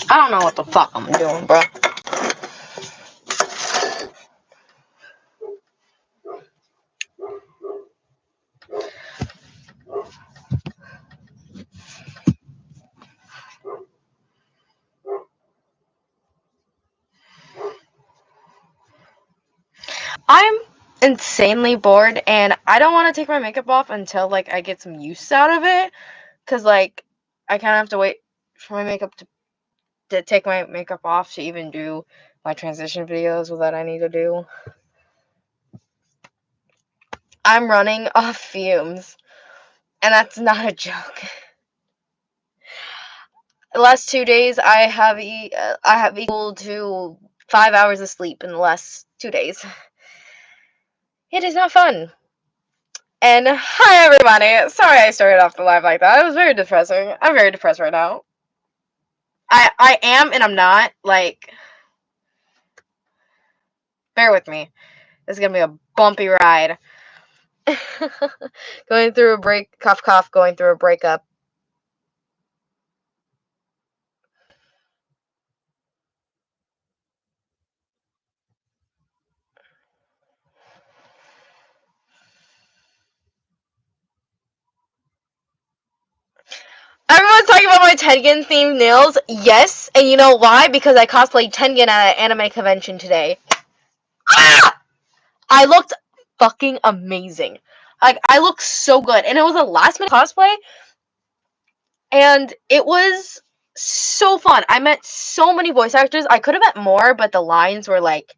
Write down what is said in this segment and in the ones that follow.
I don't know what the fuck I'm doing, bro. I'm insanely bored, and I don't want to take my makeup off until, like, I get some use out of it. Because, like, I kind of have to wait for my makeup to take my makeup off to even do my transition videos that I need to do. I'm running off fumes, and that's not a joke. The last 2 days, I have equal to 5 hours of sleep in the last 2 days. It is not fun. And hi everybody. Sorry I started off the live like that. It was very depressing. I'm very depressed right now. I am and I'm not. Like, bear with me. This is gonna be a bumpy ride. Going through a break, cough cough, going through a breakup. Everyone's talking about my Tengen themed nails. Yes, and you know why? Because I cosplayed Tengen at an anime convention today. Ah! I looked fucking amazing. Like, I looked so good. And it was a last minute cosplay. And it was so fun. I met so many voice actors. I could have met more, but the lines were like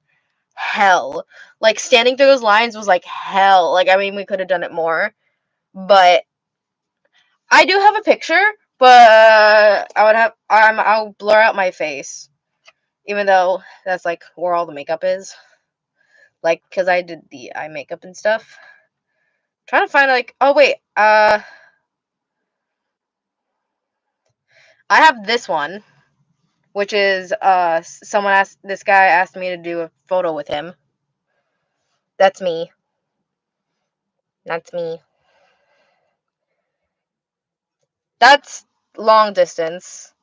hell. Like, standing through those lines was like hell. Like, I mean, we could have done it more. But I do have a picture, but I'll blur out my face. Even though that's like where all the makeup is. Like, because I did the eye makeup and stuff. Trying to find, like, oh wait, I have this one, which is, this guy asked me to do a photo with him. That's me. That's me. That's long distance.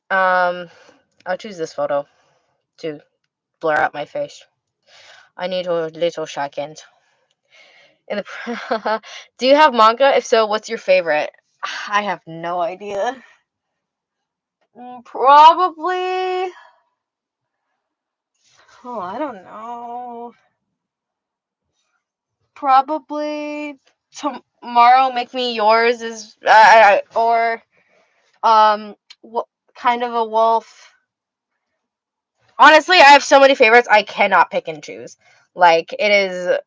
I'll choose this photo to blur out my face. I need a little second. Do you have manga? If so, what's your favorite? I have no idea. Probably. Oh, I don't know. Probably Tomorrow Make Me Yours is or Kind of a Wolf. Honestly, I have so many favorites I cannot pick and choose. Like, it is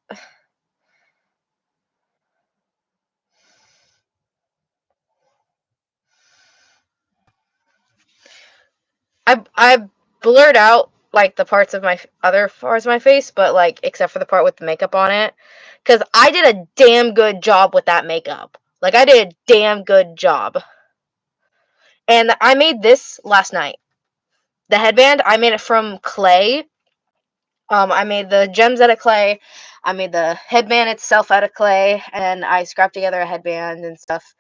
I blurred out like the parts of my other parts of my face, but like except for the part with the makeup on it, cuz I did a damn good job with that makeup. Like, I did a damn good job. And I made this last night. The headband, I made it from clay. I made the gems out of clay. I made the headband itself out of clay, and I scrapped together a headband and stuff.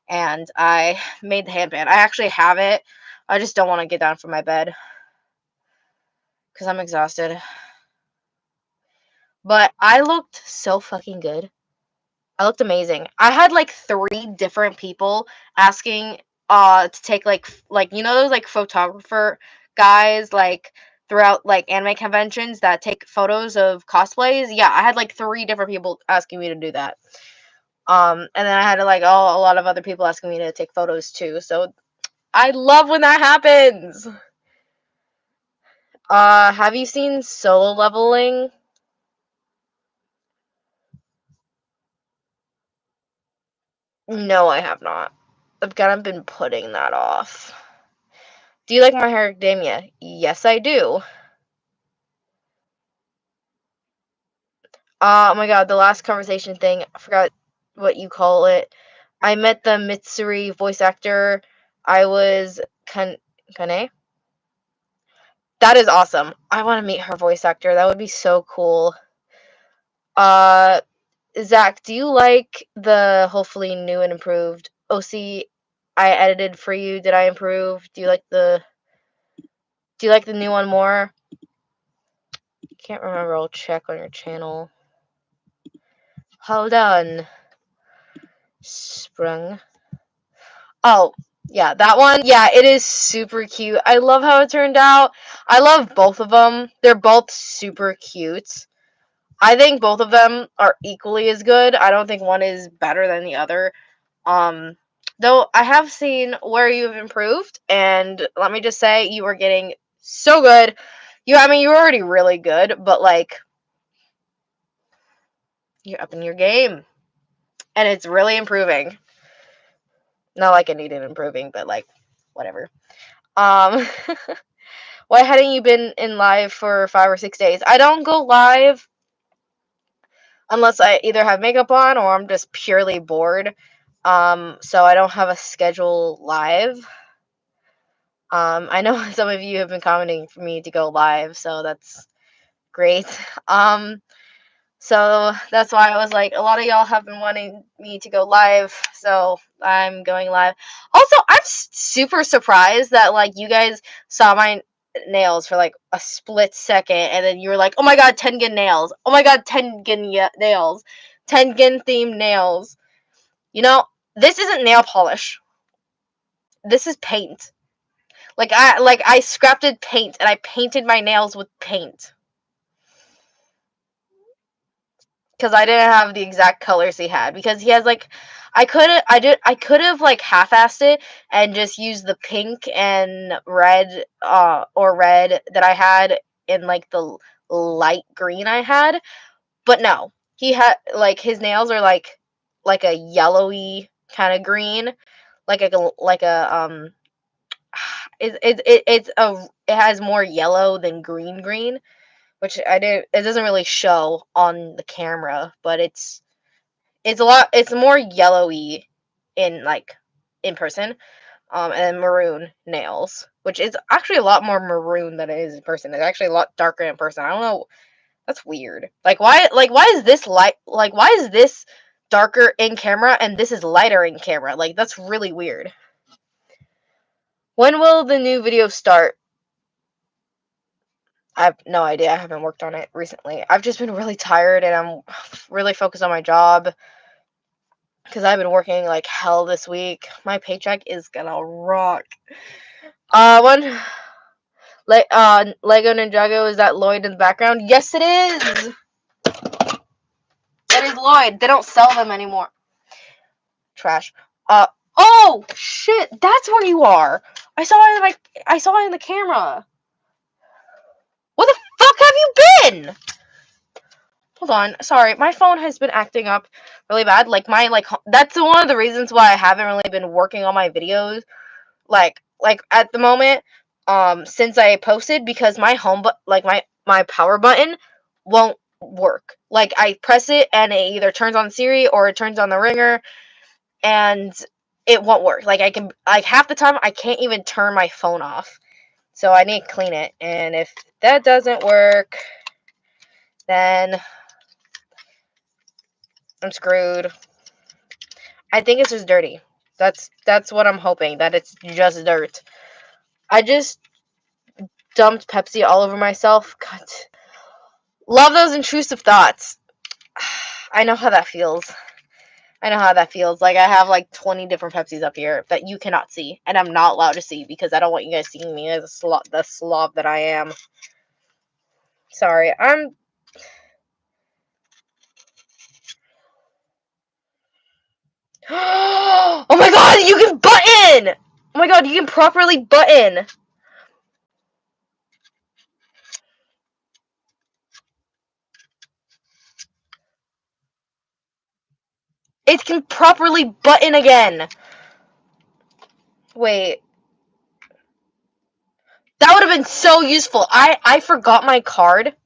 And I made the headband. I actually have it. I just don't want to get down from my bed because I'm exhausted. But I looked so fucking good. I looked amazing. I had like 3 different people asking to take like you know those like photographer guys like throughout like anime conventions that take photos of cosplays. Yeah, I had like 3 different people asking me to do that. And then I had like a lot of other people asking me to take photos too. So I love when that happens. Have you seen Solo Leveling? No, I have not. I've kind of been putting that off. Do you like My Hero Academia? Yes, I do. Oh my god, the last conversation thing, I forgot what you call it. I met the Mitsuri voice actor. I was Kane? That is awesome. I want to meet her voice actor. That would be so cool. Uh, Zach, do you like the hopefully new and improved OC I edited for you? Did I improve? Do you like the new one more? Can't remember. I'll check on your channel. Hold on. Sprung. Oh, yeah, that one. Yeah, it is super cute. I love how it turned out. I love both of them. They're both super cute. I think both of them are equally as good. I don't think one is better than the other. Um, though I have seen where you've improved, and let me just say, you are getting so good. I mean, you're already really good, but like, you're up in your game, and it's really improving. Not like it needed improving, but like, whatever. Um, why hadn't you been in live for 5 or 6 days? I don't go live unless I either have makeup on or I'm just purely bored. So I don't have a schedule live. I know some of you have been commenting for me to go live, so that's great. So that's why I was like, a lot of y'all have been wanting me to go live, so I'm going live. Also, I'm super surprised that like you guys saw my nails for like a split second, and then you were like, "Oh my god, Tengen nails! Oh my god, Tengen nails! Tengen themed nails!" You know, this isn't nail polish. This is paint. I scrapped paint and I painted my nails with paint. Because I didn't have the exact colors he had. Because he has like, I could have like half-assed it and just used the pink and red, or red that I had in like the light green I had. But no, he had like his nails are like a yellowy kind of green, like a it has more yellow than green, which it doesn't really show on the camera, but it's more yellowy in like in person, and maroon nails, which is actually a lot more maroon than it is in person. It's actually a lot darker in person. I don't know, that's weird. Why is this light, like why is this darker in camera and this is lighter in camera? Like that's really weird. When will the new video start? I have no idea. I haven't worked on it recently. I've just been really tired and I'm really focused on my job because I've been working like hell this week. My paycheck is gonna rock. One Lego Ninjago, is that Lloyd in the background? Yes, it is. That is Lloyd. They don't sell them anymore. Trash. Oh shit! That's where you are. I saw it in the camera. What the fuck have you been? Hold on, sorry, my phone has been acting up really bad. That's one of the reasons why I haven't really been working on my videos, like at the moment, since I posted, because my my power button won't work. Like I press it and it either turns on Siri or it turns on the ringer, and it won't work. Like I can, like half the time I can't even turn my phone off. So I need to clean it, and if that doesn't work, then I'm screwed. I think it's just dirty. That's what I'm hoping, that it's just dirt. I just dumped Pepsi all over myself. God. Love those intrusive thoughts. I know how that feels. I know how that feels. Like I have like 20 different Pepsis up here that you cannot see, and I'm not allowed to see because I don't want you guys seeing me as the slob that I am. Sorry, I'm. Oh my god, you can button! Oh my god, you can properly button! It can properly button again! Wait. That would have been so useful. I forgot my card.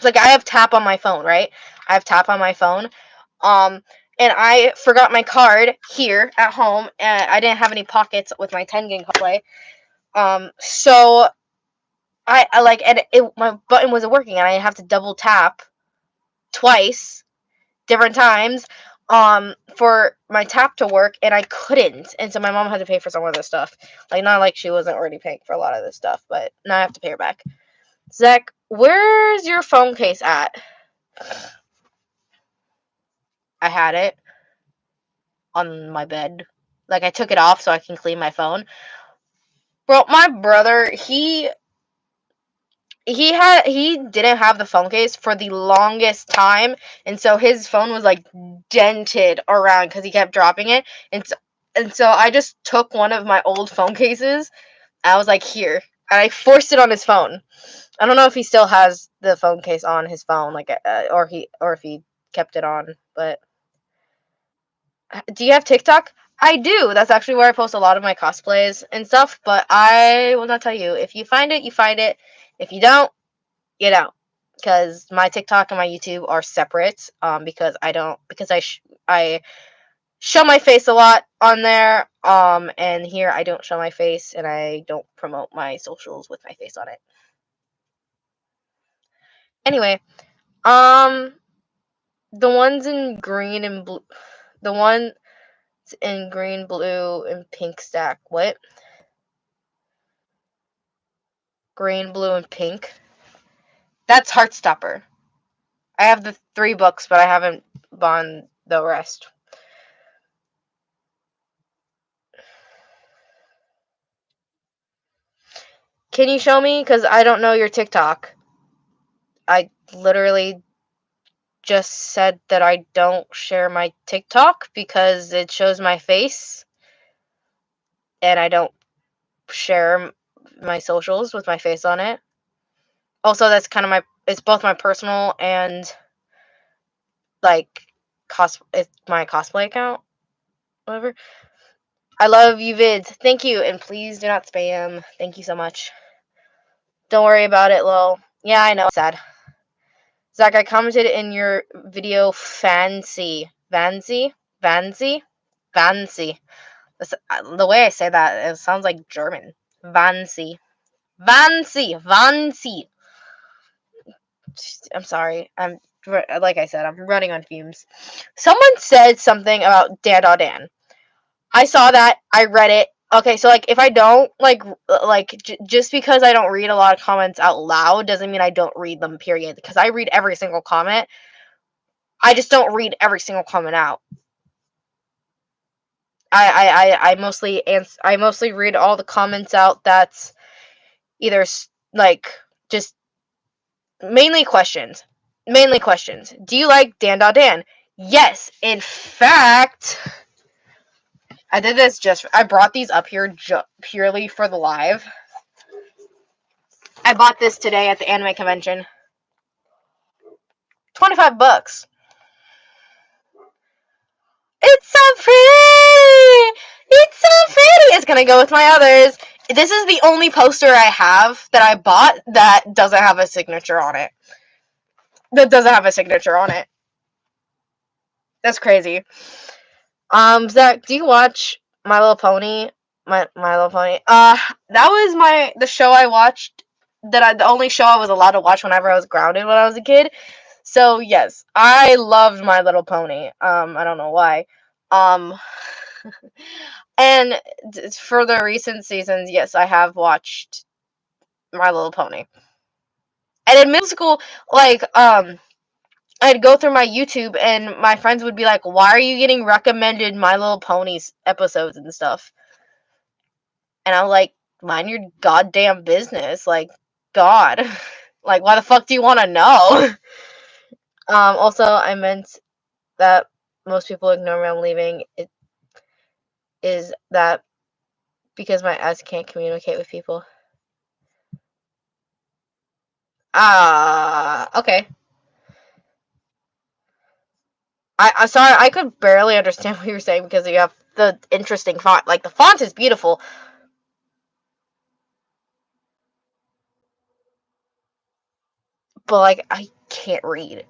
Like, I have tap on my phone, right? I have tap on my phone. And I forgot my card here at home, and I didn't have any pockets with my Tengen cosplay. So I like, and my button wasn't working, and I have to double tap twice, different times, for my tap to work, and I couldn't, and so my mom had to pay for some of this stuff. Like, not like she wasn't already paying for a lot of this stuff, but now I have to pay her back. Zach, where's your phone case at? I had it on my bed. Like, I took it off so I can clean my phone. Bro, my brother, he didn't have the phone case for the longest time, and so his phone was like dented around because he kept dropping it, and so I just took one of my old phone cases. I was like, here, and I forced it on his phone. I don't know if he still has the phone case on his phone, like, or if he kept it on. But do you have TikTok? I do. That's actually where I post a lot of my cosplays and stuff. But I will not tell you. If you find it, you find it. If you don't, you don't. Because my TikTok and my YouTube are separate. Because I show my face a lot on there. And here I don't show my face, and I don't promote my socials with my face on it. Anyway, um, the ones in green and blue, the ones in green, blue, and pink stack. What? Green, blue, and pink. That's Heartstopper. I have the 3 books, but I haven't bought the rest. Can you show me? Because I don't know your TikTok. I literally just said that I don't share my TikTok because it shows my face, and I don't share my socials with my face on it. Also, that's kind of it's both my personal and, like, it's my cosplay account, whatever. I love you, vids. Thank you, and please do not spam. Thank you so much. Don't worry about it, lol. Yeah, I know. It's sad. Zach, I commented in your video, fancy. Fancy? Fancy? Fancy. The way I say that, it sounds like German. Fancy. Fancy. Fancy. I'm sorry. Like I said, I'm running on fumes. Someone said something about Dan. I saw that. I read it. Okay, so, like, if I don't, just because I don't read a lot of comments out loud doesn't mean I don't read them, period. Because I read every single comment. I just don't read every single comment out. I mostly read all the comments out that's either, like, just mainly questions. Mainly questions. Do you like Dan? Yes. In fact, I did this I brought these up here purely for the live. I bought this today at the anime convention. $25. It's so pretty! It's so pretty! It's gonna go with my others. This is the only poster I have that I bought that doesn't have a signature on it. That's crazy. Zach, do you watch My Little Pony? My Little Pony. That was the show I watched. The only show I was allowed to watch whenever I was grounded when I was a kid. So yes, I loved My Little Pony. I don't know why. And for the recent seasons, yes, I have watched My Little Pony. And in middle school, like, I'd go through my YouTube and my friends would be like, "Why are you getting recommended My Little Ponies episodes and stuff?" And I'm like, "Mind your goddamn business, like, God, like, why the fuck do you want to know?" Also, I meant that most people ignore me. I'm leaving. It is that because my ass can't communicate with people. Okay. I'm sorry, I could barely understand what you were saying because you have the interesting font. Like, the font is beautiful. But, like, I can't read.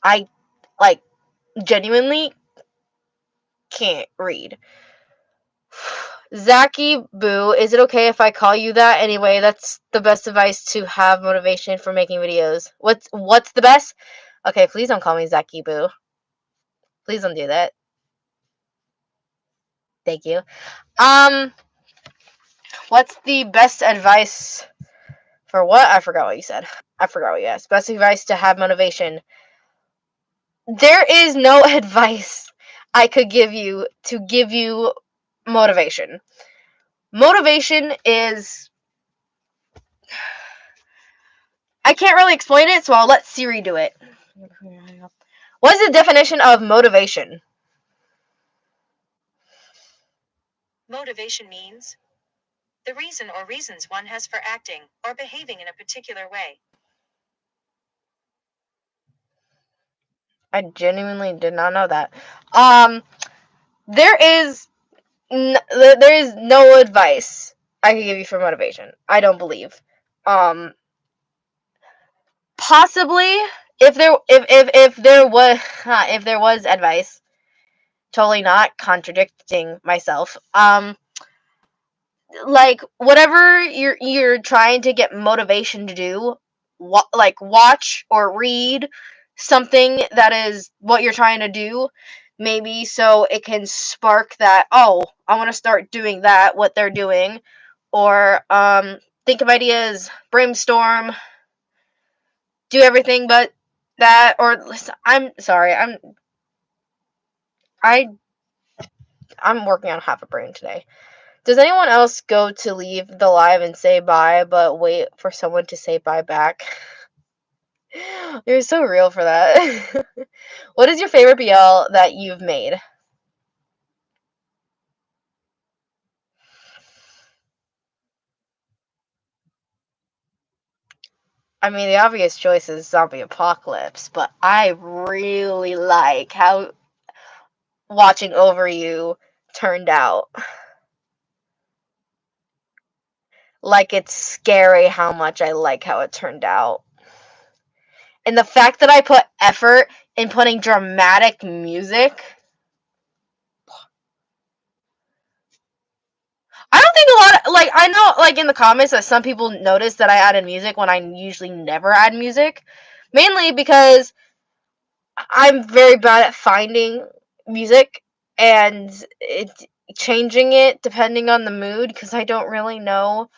I, like, genuinely can't read. Zaki Boo, is it okay if I call you that? Anyway, that's the best advice to have motivation for making videos. What's the best? Okay, please don't call me Zaki Boo. Please don't do that. Thank you. What's the best advice for what? I forgot what you said. I forgot what you asked. Best advice to have motivation. There is no advice I could give you to give you motivation. Motivation is... I can't really explain it, so I'll let Siri do it. What is the definition of motivation? Motivation means the reason or reasons one has for acting or behaving in a particular way. I genuinely did not know that. There is no advice I can give you for motivation. I don't believe. Possibly if there was advice, totally not contradicting myself. Like whatever you're trying to get motivation to do, like watch or read something that is what you're trying to do, maybe so it can spark that, oh, I want to start doing that, what they're doing, or think of ideas, brainstorm, do everything but that. Or listen, I'm sorry, I'm working on half a brain today. Does anyone else go to leave the live and say bye, but wait for someone to say bye back? You're so real for that. What is your favorite BL that you've made? I mean, the obvious choice is Zombie Apocalypse, but I really like how Watching Over You turned out. Like, it's scary how much I like how it turned out. And the fact that I put effort in putting dramatic music... I don't think a lot of, like, I know, like, in the comments that some people notice that I added music when I usually never add music. Mainly because I'm very bad at finding music and changing it depending on the mood, because I don't really know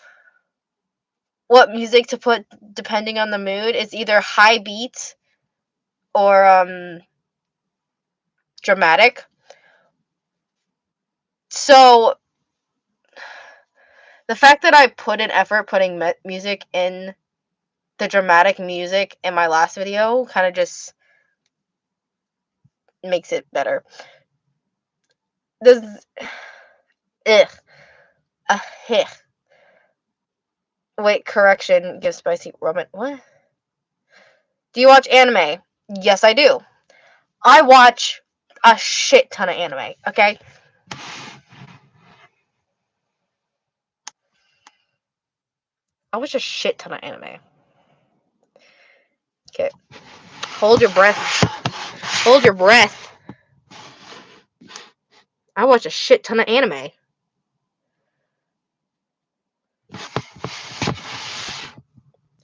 what music to put depending on the mood. It's either high beat or dramatic. So the fact that I put an effort putting music in the dramatic music in my last video kind of just makes it better. Does... ugh. Ugh. Wait, correction. Give spicy ramen. What? Do you watch anime? Yes, I do. I watch a shit ton of anime, okay? I watch a shit ton of anime. Okay. Hold your breath. Hold your breath. I watch a shit ton of anime.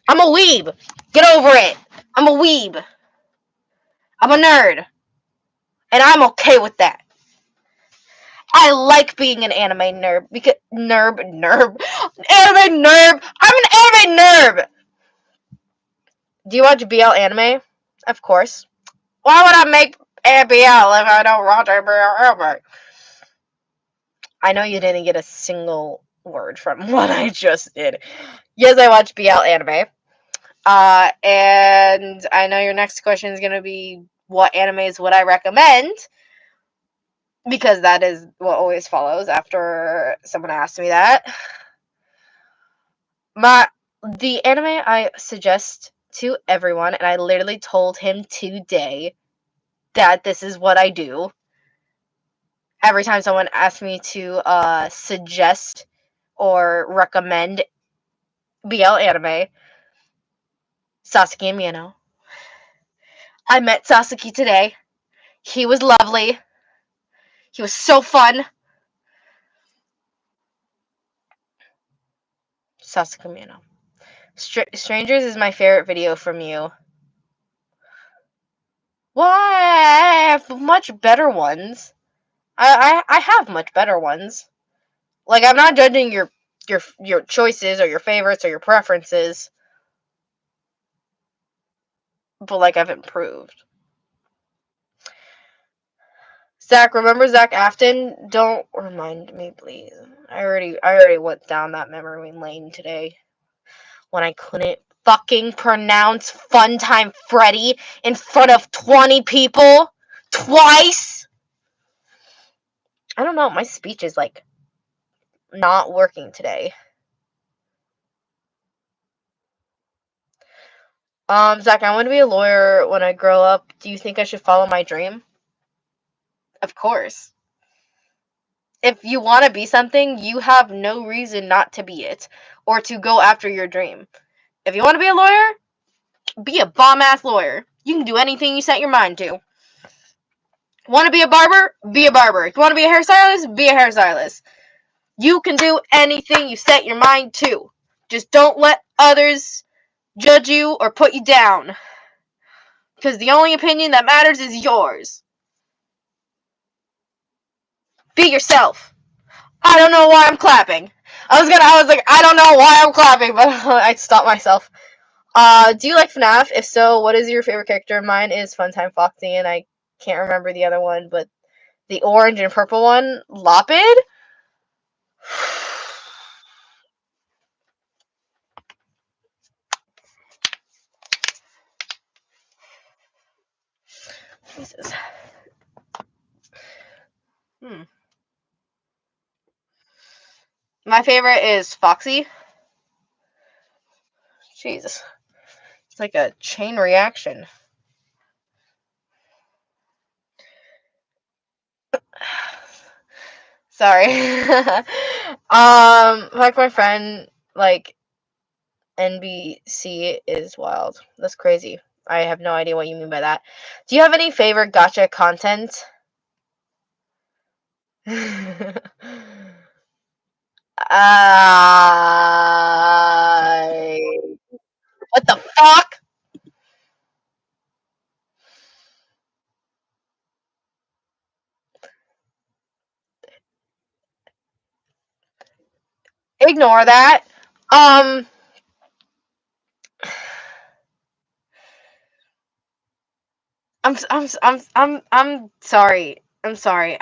I'm a weeb. Get over it. I'm a weeb. I'm a nerd. And I'm okay with that. I like being an anime nerd because anime nerd. I'm an anime nerd. Do you watch BL anime? Of course. Why would I make a BL if I don't watch a BL anime? I know you didn't get a single word from what I just did. Yes, I watch BL anime. And I know your next question is gonna be, what animes would I recommend? Because that is what always follows after someone asks me that. The anime I suggest to everyone, and I literally told him today that this is what I do. Every time someone asks me to suggest or recommend BL anime, Sasuke and Mino. I met Sasuke today. He was lovely. He was so fun. Sasuke and Mino. Strangers is my favorite video from you. What? much better ones. I have much better ones. Like, I'm not judging your choices or your favorites or your preferences, but like I've improved. Zach, remember Zach Afton? Don't remind me, please. I already went down that memory lane today when I couldn't fucking pronounce Funtime Freddy in front of 20 people twice. I don't know, my speech is like not working today. Zach, I want to be a lawyer when I grow up. Do you think I should follow my dream? Of course. If you want to be something, you have no reason not to be it or to go after your dream. If you want to be a lawyer, be a bomb-ass lawyer. You can do anything you set your mind to. Want to be a barber? Be a barber. If you want to be a hairstylist? Be a hairstylist. You can do anything you set your mind to. Just don't let others judge you or put you down. Because the only opinion that matters is yours. Be yourself. I don't know why I'm clapping. I was like, I don't know why I'm clapping, but I stopped myself. Do you like FNAF? If so, what is your favorite character? Mine is Funtime Foxy, and I can't remember the other one, but the orange and purple one, Lopid? Jesus. My favorite is Foxy. Jesus. It's like a chain reaction. Sorry. Like my friend, like, NBC is wild. That's crazy. I have no idea what you mean by that. Do you have any favorite gacha content? What the fuck? Ignore that. Um, I'm sorry. I'm sorry.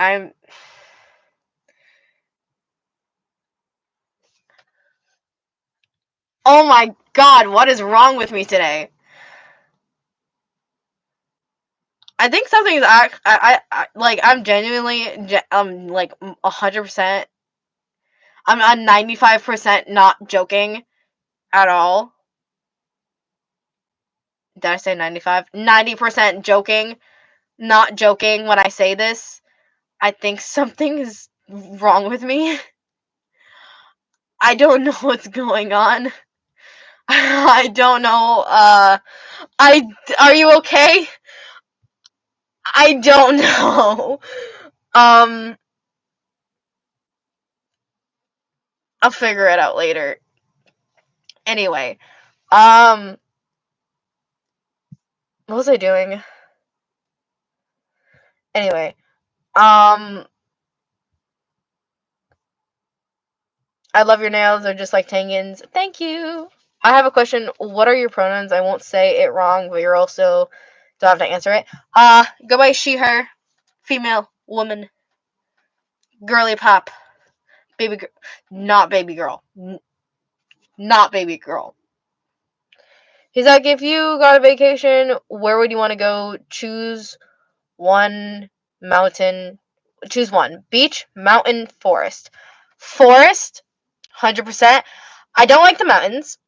Oh my god, what is wrong with me today? I think something's like, I'm genuinely, like 100%. I'm a 95% not joking at all. Did I say 95? 90% joking, not joking when I say this. I think something is wrong with me. I don't know what's going on. I don't know. Are you okay? I don't know. Um, I'll figure it out later. Anyway, what was I doing? Anyway, I love your nails. They're just like Tangens. Thank you. I have a question. What are your pronouns? I won't say it wrong, but you're also don't have to answer it. Go by she, her, female, woman, girly pop, baby girl, not baby girl, not baby girl. He's like, if you got a vacation, where would you want to go? Choose one mountain. Choose one. Beach, mountain, forest. Forest, 100%. I don't like the mountains.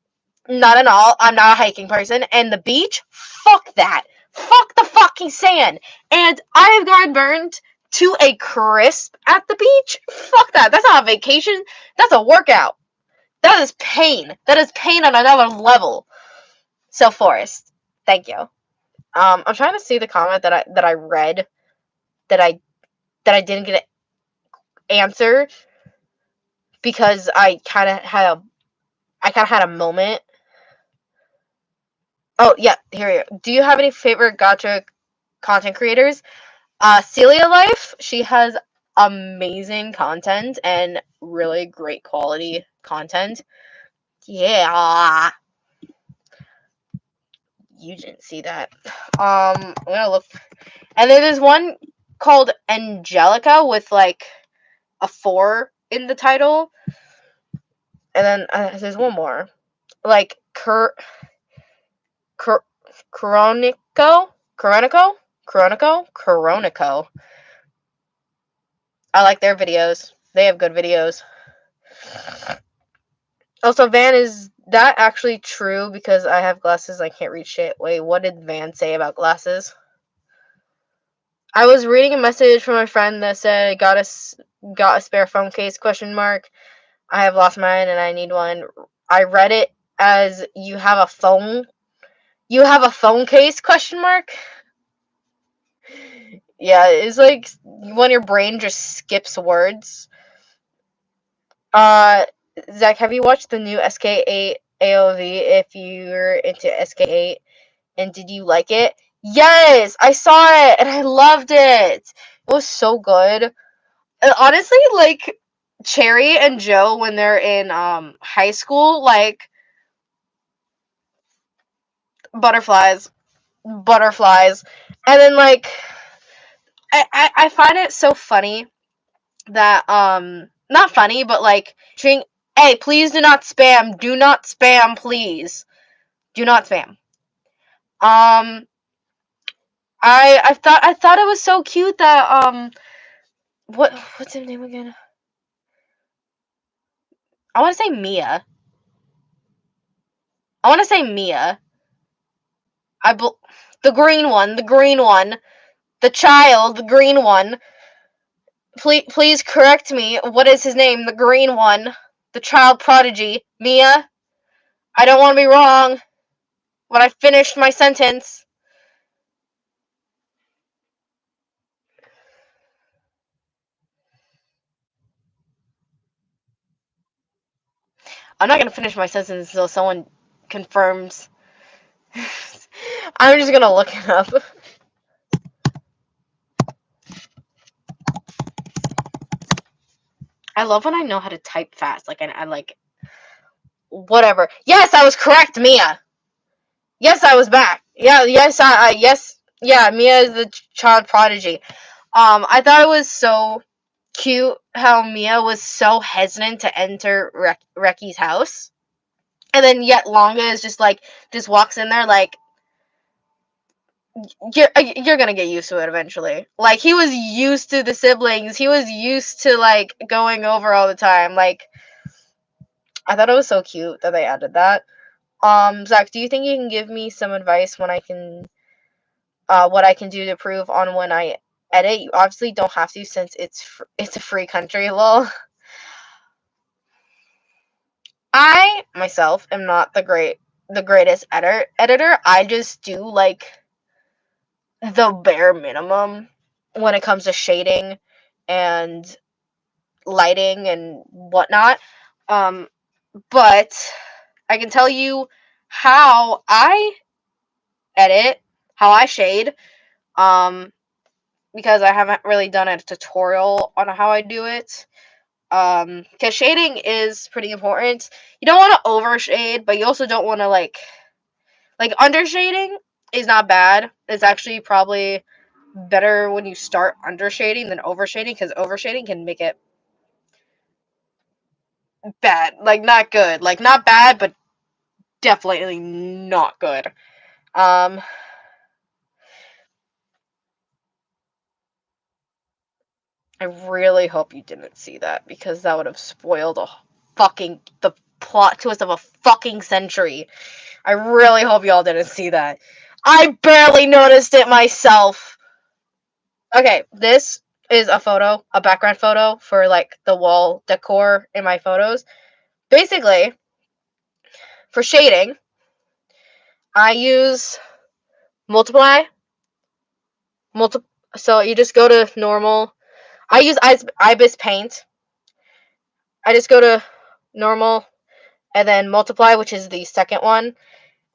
Not at all. I'm not a hiking person. And the beach, fuck that. Fuck the fucking sand. And I have gotten burned to a crisp at the beach. Fuck that. That's not a vacation. That's a workout. That is pain. That is pain on another level. So forest. Thank you. I'm trying to see the comment that I read that I didn't get an answer because I kind of had a moment. Oh yeah, here we go. Do you have any favorite gacha content creators? Celia Life, she has amazing content and really great quality content. Yeah. You didn't see that. I'm gonna look. And then there's one called Angelica with like a 4 in the title. And then there's one more. Like Chronico? Chronico? I like their videos. They have good videos. Also, Van, is that actually true? Because I have glasses, I can't read shit. Wait, what did Van say about glasses? I was reading a message from my friend that said, got a spare phone case, question mark. I have lost mine and I need one. I read it as you have a phone case, question mark. Yeah, it's like when your brain just skips words. Zach, have you watched the new SK8 AOV if you're into SK8? And did you like it? Yes, I saw it and I loved it. It was so good. And honestly, like Cherry and Joe when they're in high school, like butterflies. And then like I find it so funny that not funny, but like hey, please do not spam. Do not spam, please. Do not spam. I thought it was so cute that what's her name again? I want to say Mia. The green one, the child, the green one. Please correct me. What is his name? The green one, the child prodigy, Mia. I don't want to be wrong when I finished my sentence. I'm not gonna finish my sentence until someone confirms. I'm just gonna look it up. I love when I know how to type fast. Like I like whatever. Yes, I was correct, Mia. Yes, I was back. Yeah, yes, yes, yeah. Mia is the child prodigy. I thought it was so cute how Mia was so hesitant to enter Reki's house, and then yet Longa is just walks in there like you're gonna get used to it eventually. Like he was used to the siblings. He was used to like going over all the time. Like I thought it was so cute that they added that. Zach, do you think you can give me some advice when I can, what I can do to improve on when I edit? You obviously don't have to since it's a free country, lol. I myself am not the greatest editor. I just do like the bare minimum when it comes to shading and lighting and whatnot. But I can tell you how I edit, how I shade, um, because I haven't really done a tutorial on how I do it. Because shading is pretty important. You don't want to overshade, but you also don't want to like undershading is not bad. It's actually probably better when you start undershading than overshading, because overshading can make it bad, like not good, like not bad, but definitely not good. Um, I really hope you didn't see that because that would have spoiled the plot twist of a fucking century. I really hope y'all didn't see that. I barely noticed it myself. Okay, this is a background photo for like the wall decor in my photos. Basically, for shading, I use multiply. Multi- so you just go to normal. I use Ibis Paint. I just go to normal and then multiply, which is the second one,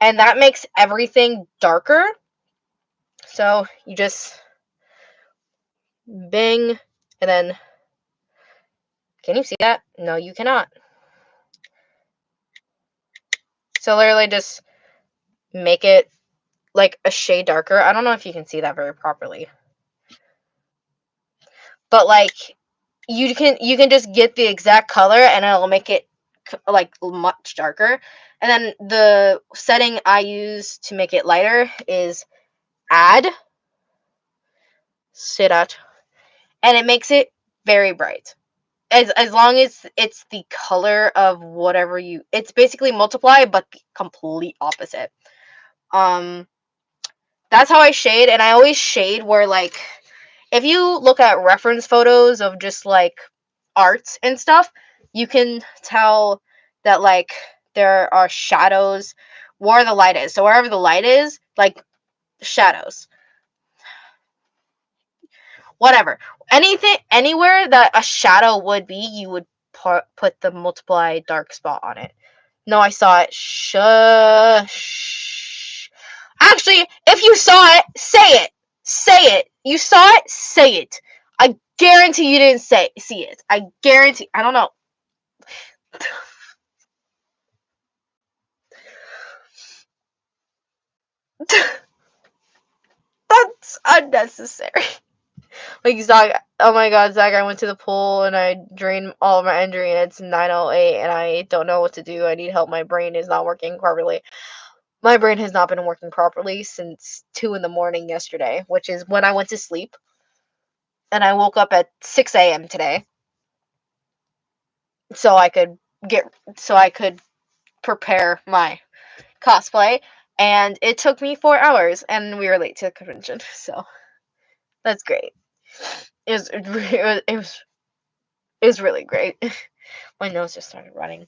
and that makes everything darker. So you just Bing, and then, can you see that? No, you cannot. So literally just make it like a shade darker. I don't know if you can see that very properly. But like you can just get the exact color and it'll make it like much darker. And then the setting I use to make it lighter is add Sirat, and it makes it very bright. As long as it's the color of whatever you, it's basically multiply but the complete opposite. Um that's how I shade, and I always shade where, like, if you look at reference photos of just like art and stuff, you can tell that like there are shadows where the light is. So wherever the light is, like shadows. Whatever. Anything anywhere that a shadow would be, you would put the multiply dark spot on it. No, I saw it. Shush. Actually, if you saw it, say it. Say it. You saw it, say it. I guarantee you didn't see it. I guarantee. I don't know. That's unnecessary. Like, Zach, oh my god, Zach, I went to the pool and I drained all of my energy and it's 9:08 and I don't know what to do. I need help. My brain is not working properly. My brain has not been working properly since 2 in the morning yesterday, which is when I went to sleep. And I woke up at 6 a.m. today. So I could prepare my cosplay. And it took me 4 hours and we were late to the convention. So that's great. It was really great. My nose just started running.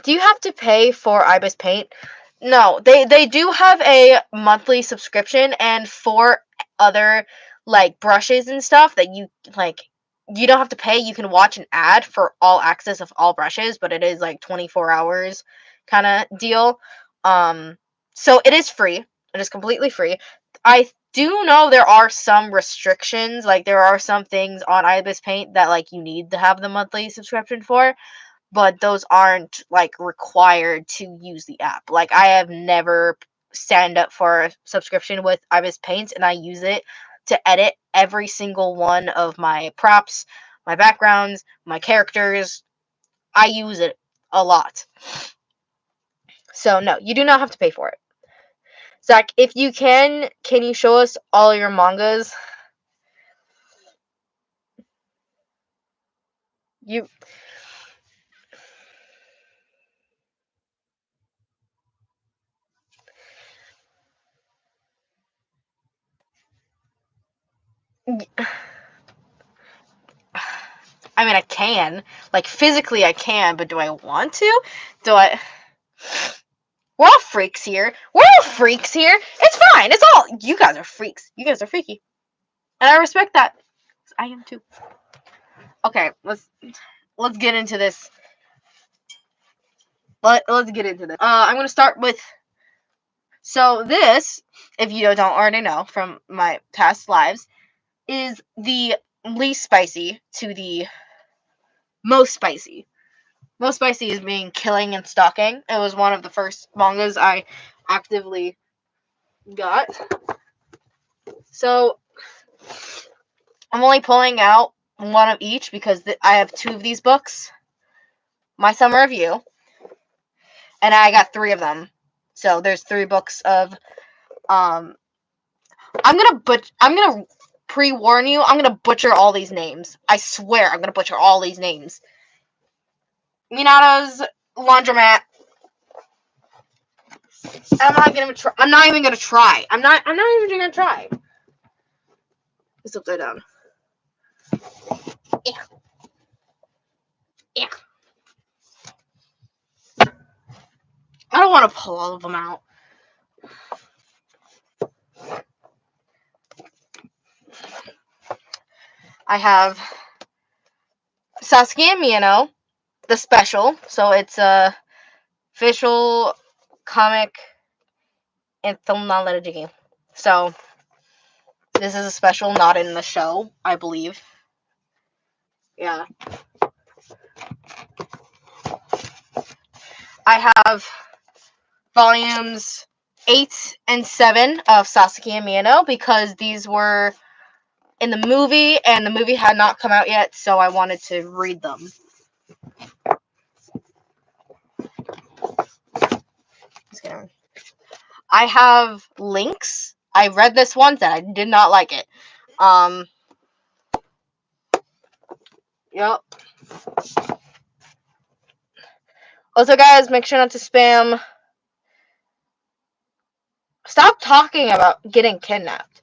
Do you have to pay for Ibis Paint? No, they do have a monthly subscription, and for other like brushes and stuff that you like, you don't have to pay. You can watch an ad for all access of all brushes, but it is like 24 hours kind of deal. Um so it is free. It is completely free. I do know there are some restrictions, like there are some things on Ibis Paint that like you need to have the monthly subscription for, but those aren't like required to use the app. Like I have never signed up for a subscription with Ibis Paint, and I use it to edit every single one of my props, my backgrounds, my characters. I use it a lot. So no, you do not have to pay for it. Zach, if you can you show us all your mangas? You I mean, I can. Like, physically I can, but do I want to? Do I... We're all freaks here. We're all freaks here. It's fine. It's all... You guys are freaks. You guys are freaky. And I respect that. I am too. Okay, let's get into this. Let's get into this. I'm gonna start with... So this, if you don't already know from my past lives, is the least spicy to the most spicy. Most spicy is being Killing and Stalking. It was one of the first mangas I actively got. So I'm only pulling out one of each because I have two of these books. My Summer Review, and I got three of them. So there's three books of I'm gonna pre-warn you, I'm gonna butcher all these names. I swear I'm gonna butcher all these names. Minato's Laundromat. I'm not even gonna try. I'm not even gonna try. It's upside down. Yeah. Yeah. I don't want to pull all of them out. I have Sasuke and Miyano, the special. So it's a official comic anthology. So This is a special, not in the show, I believe. Yeah. I have volumes 8 and 7 of Sasuke and Miyano because these were in the movie and the movie had not come out yet, so I wanted to read them. I have Links. I read this once and I did not like it. Yep. Also, guys, make sure not to spam. Stop talking about getting kidnapped.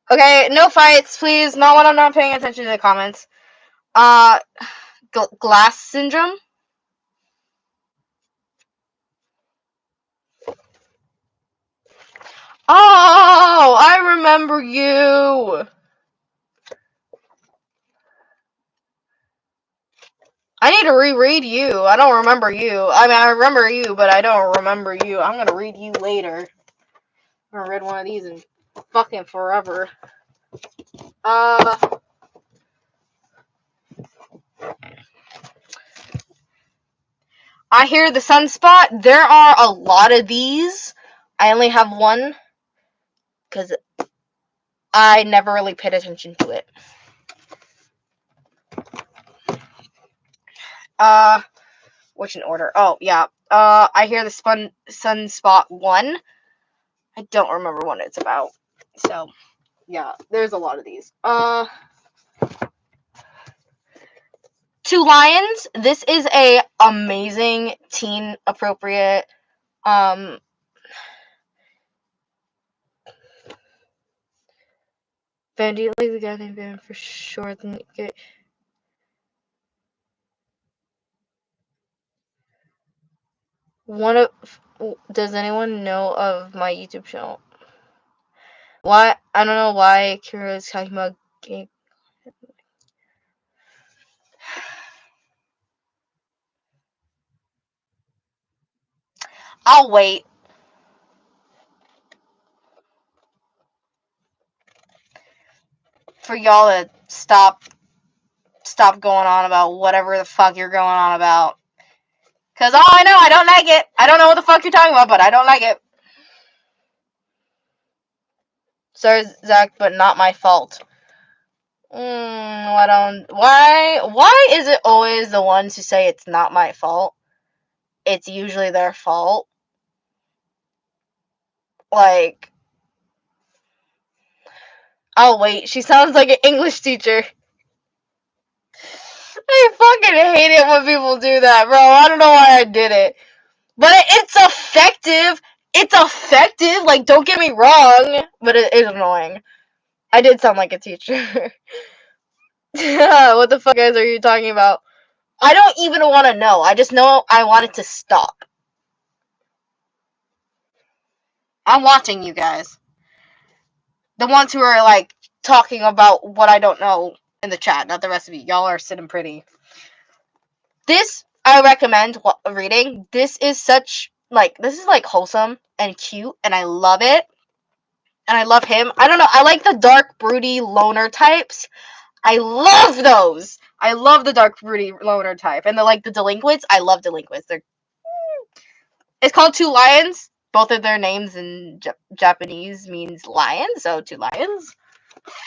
Okay, no fights, please. Not when I'm not paying attention to the comments. Glass syndrome. Oh, I remember you. I need to reread you. I don't remember you. I mean, I remember you, but I don't remember you. I'm gonna read you later. I haven't read one of these in fucking forever. I hear the Sunspot. There are a lot of these. I only have one because I never really paid attention to it. Which in order? Oh, yeah. I hear the Sunspot 1. I don't remember what it's about. So, yeah, there's a lot of these. Two Lions. This is a amazing teen appropriate Van, do you like the guy named Van for sure? Does anyone know of my YouTube channel? Why? I don't know why Kira is talking about game. I'll wait. For y'all to stop going on about whatever the fuck you're going on about. Cause all I know, I don't like it. I don't know what the fuck you're talking about, but I don't like it. Sorry, Zach, but not my fault. Why is it always the ones who say it's not my fault? It's usually their fault. Like, oh wait, she sounds like an English teacher. I fucking hate it when people do that, bro. I don't know why I did it. But it's effective. It's effective. Like, don't get me wrong. But it is annoying. I did sound like a teacher. What the fuck, guys, are you talking about? I don't even want to know. I just know I want it to stop. I'm watching you guys. The ones who are, like, talking about what I don't know in the chat, not the rest of you. Y'all are sitting pretty. This, I recommend reading. This is like, wholesome and cute, and I love it. And I love him. I don't know, I like the dark, broody, loner types. I love those! I love the dark, broody, loner type. And the delinquents, I love delinquents. It's called Two Lions. Both of their names in Japanese means lion, so Two Lions.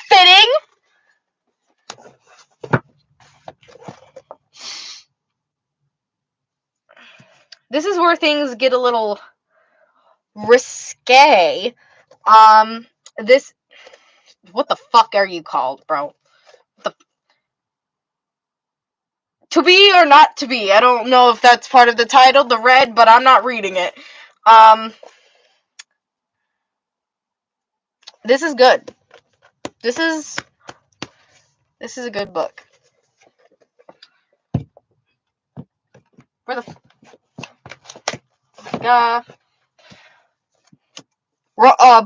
Fitting! This is where things get a little risque. What the fuck are you called, bro? To be or not to be? I don't know if that's part of the title, the red, but I'm not reading it. This is good. This is a good book. Where the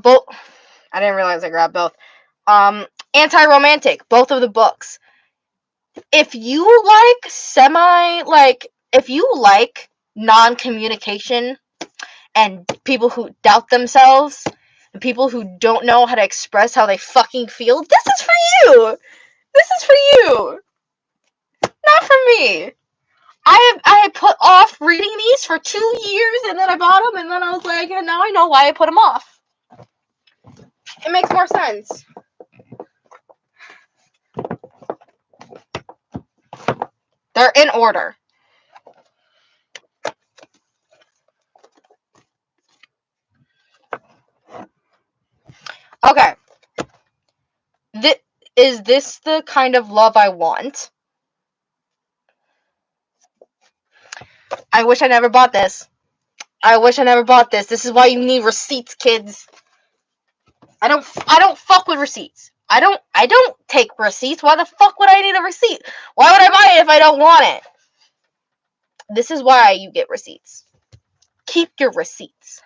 both. I didn't realize I grabbed both. Anti-romantic, both of the books. If you if you like non-communication and people who doubt themselves, the people who don't know how to express how they fucking feel, this is for you! This is for you! Not for me! I put off reading these for 2 years, and then I bought them, and then I was like, and now I know why I put them off. It makes more sense. They're in order. Okay. Is this the kind of love I want? I wish I never bought this. I wish I never bought this. This is why you need receipts, kids. I don't fuck with receipts. I don't take receipts. Why the fuck would I need a receipt? Why would I buy it if I don't want it? This is why you get receipts. Keep your receipts.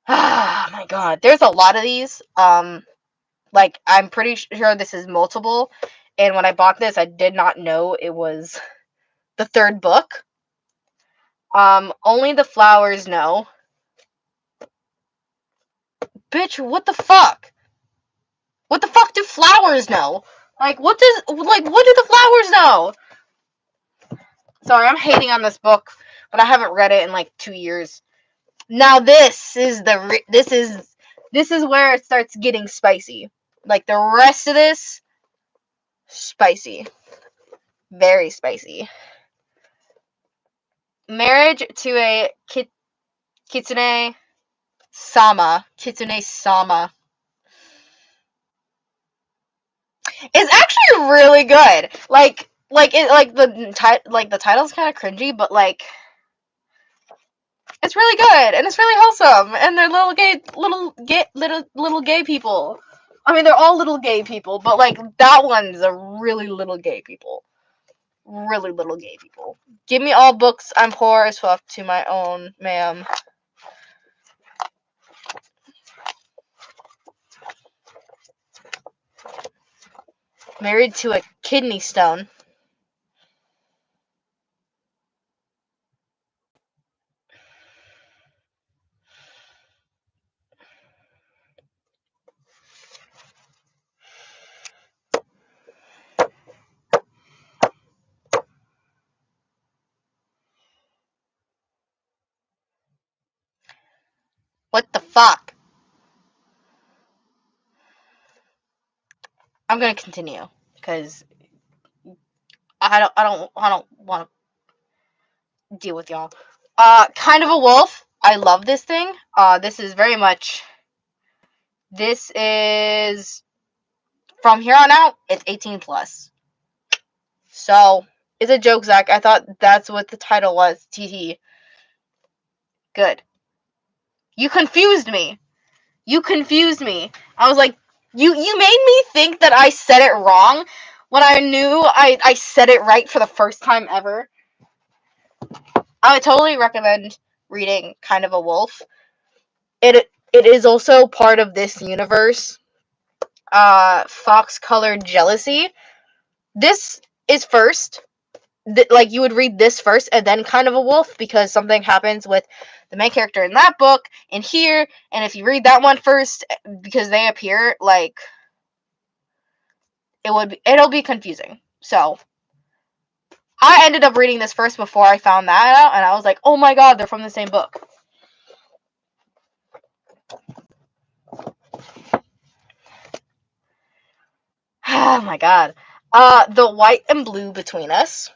Ah, my god. There's a lot of these. Like, I'm pretty sure this is multiple. And when I bought this, I did not know it was the third book. Only the flowers know. Bitch, what the fuck? What the fuck do flowers know? What do the flowers know? Sorry, I'm hating on this book, but I haven't read it in like 2 years. Now this is where it starts getting spicy. Like the rest of this, spicy. Very spicy. Marriage to a kitsune sama. Kitsune sama. It's actually really good. The title's kind of cringy, but like it's really good and it's really wholesome. And they're little gay people. I mean, they're all little gay people, but like that one's a really little gay people. Really little gay people. Give me all books. I'm poor as fuck to my own, ma'am. Married to a kidney stone. What the fuck? I'm gonna continue because I don't want to deal with y'all. Kind of a wolf. I love this thing. This is very much. This is from here on out. It's 18 plus. So it's a joke, Zach. I thought that's what the title was. TT. Good. You confused me. You confused me. I was like, you made me think that I said it wrong when I knew I said it right for the first time ever. I would totally recommend reading Kind of a Wolf. It is also part of this universe. Fox Colored Jealousy. This is first. Like, you would read this first and then Kind of a Wolf because something happens with the main character in that book and here, and if you read that one first because they appear, like, it'll be confusing. So I ended up reading this first before I found that out, and I was like, oh my god, they're from the same book. Oh my god. The White and Blue Between Us.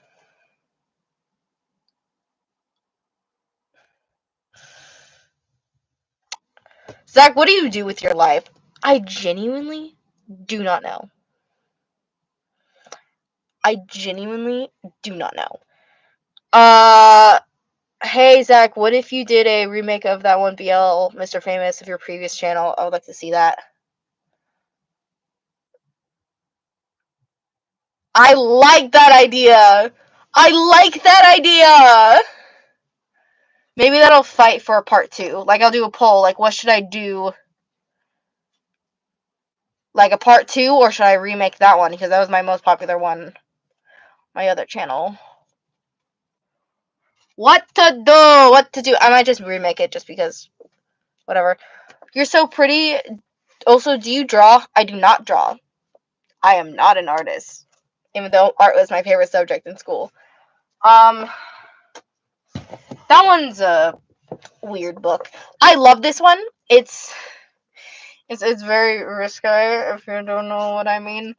Zach, what do you do with your life? I genuinely do not know. I genuinely do not know. Hey Zach, what if you did a remake of that one BL Mr. Famous of your previous channel? I would like to see that. I like that idea! I like that idea! Maybe that'll fight for a part 2. Like, I'll do a poll, like, what should I do? Like, a part 2, or should I remake that one? Because that was my most popular one. My other channel. What to do? What to do? I might just remake it just because. Whatever. You're so pretty. Also, do you draw? I do not draw. I am not an artist, even though art was my favorite subject in school. That one's a weird book. I love this one. It's very risque, if you don't know what I mean.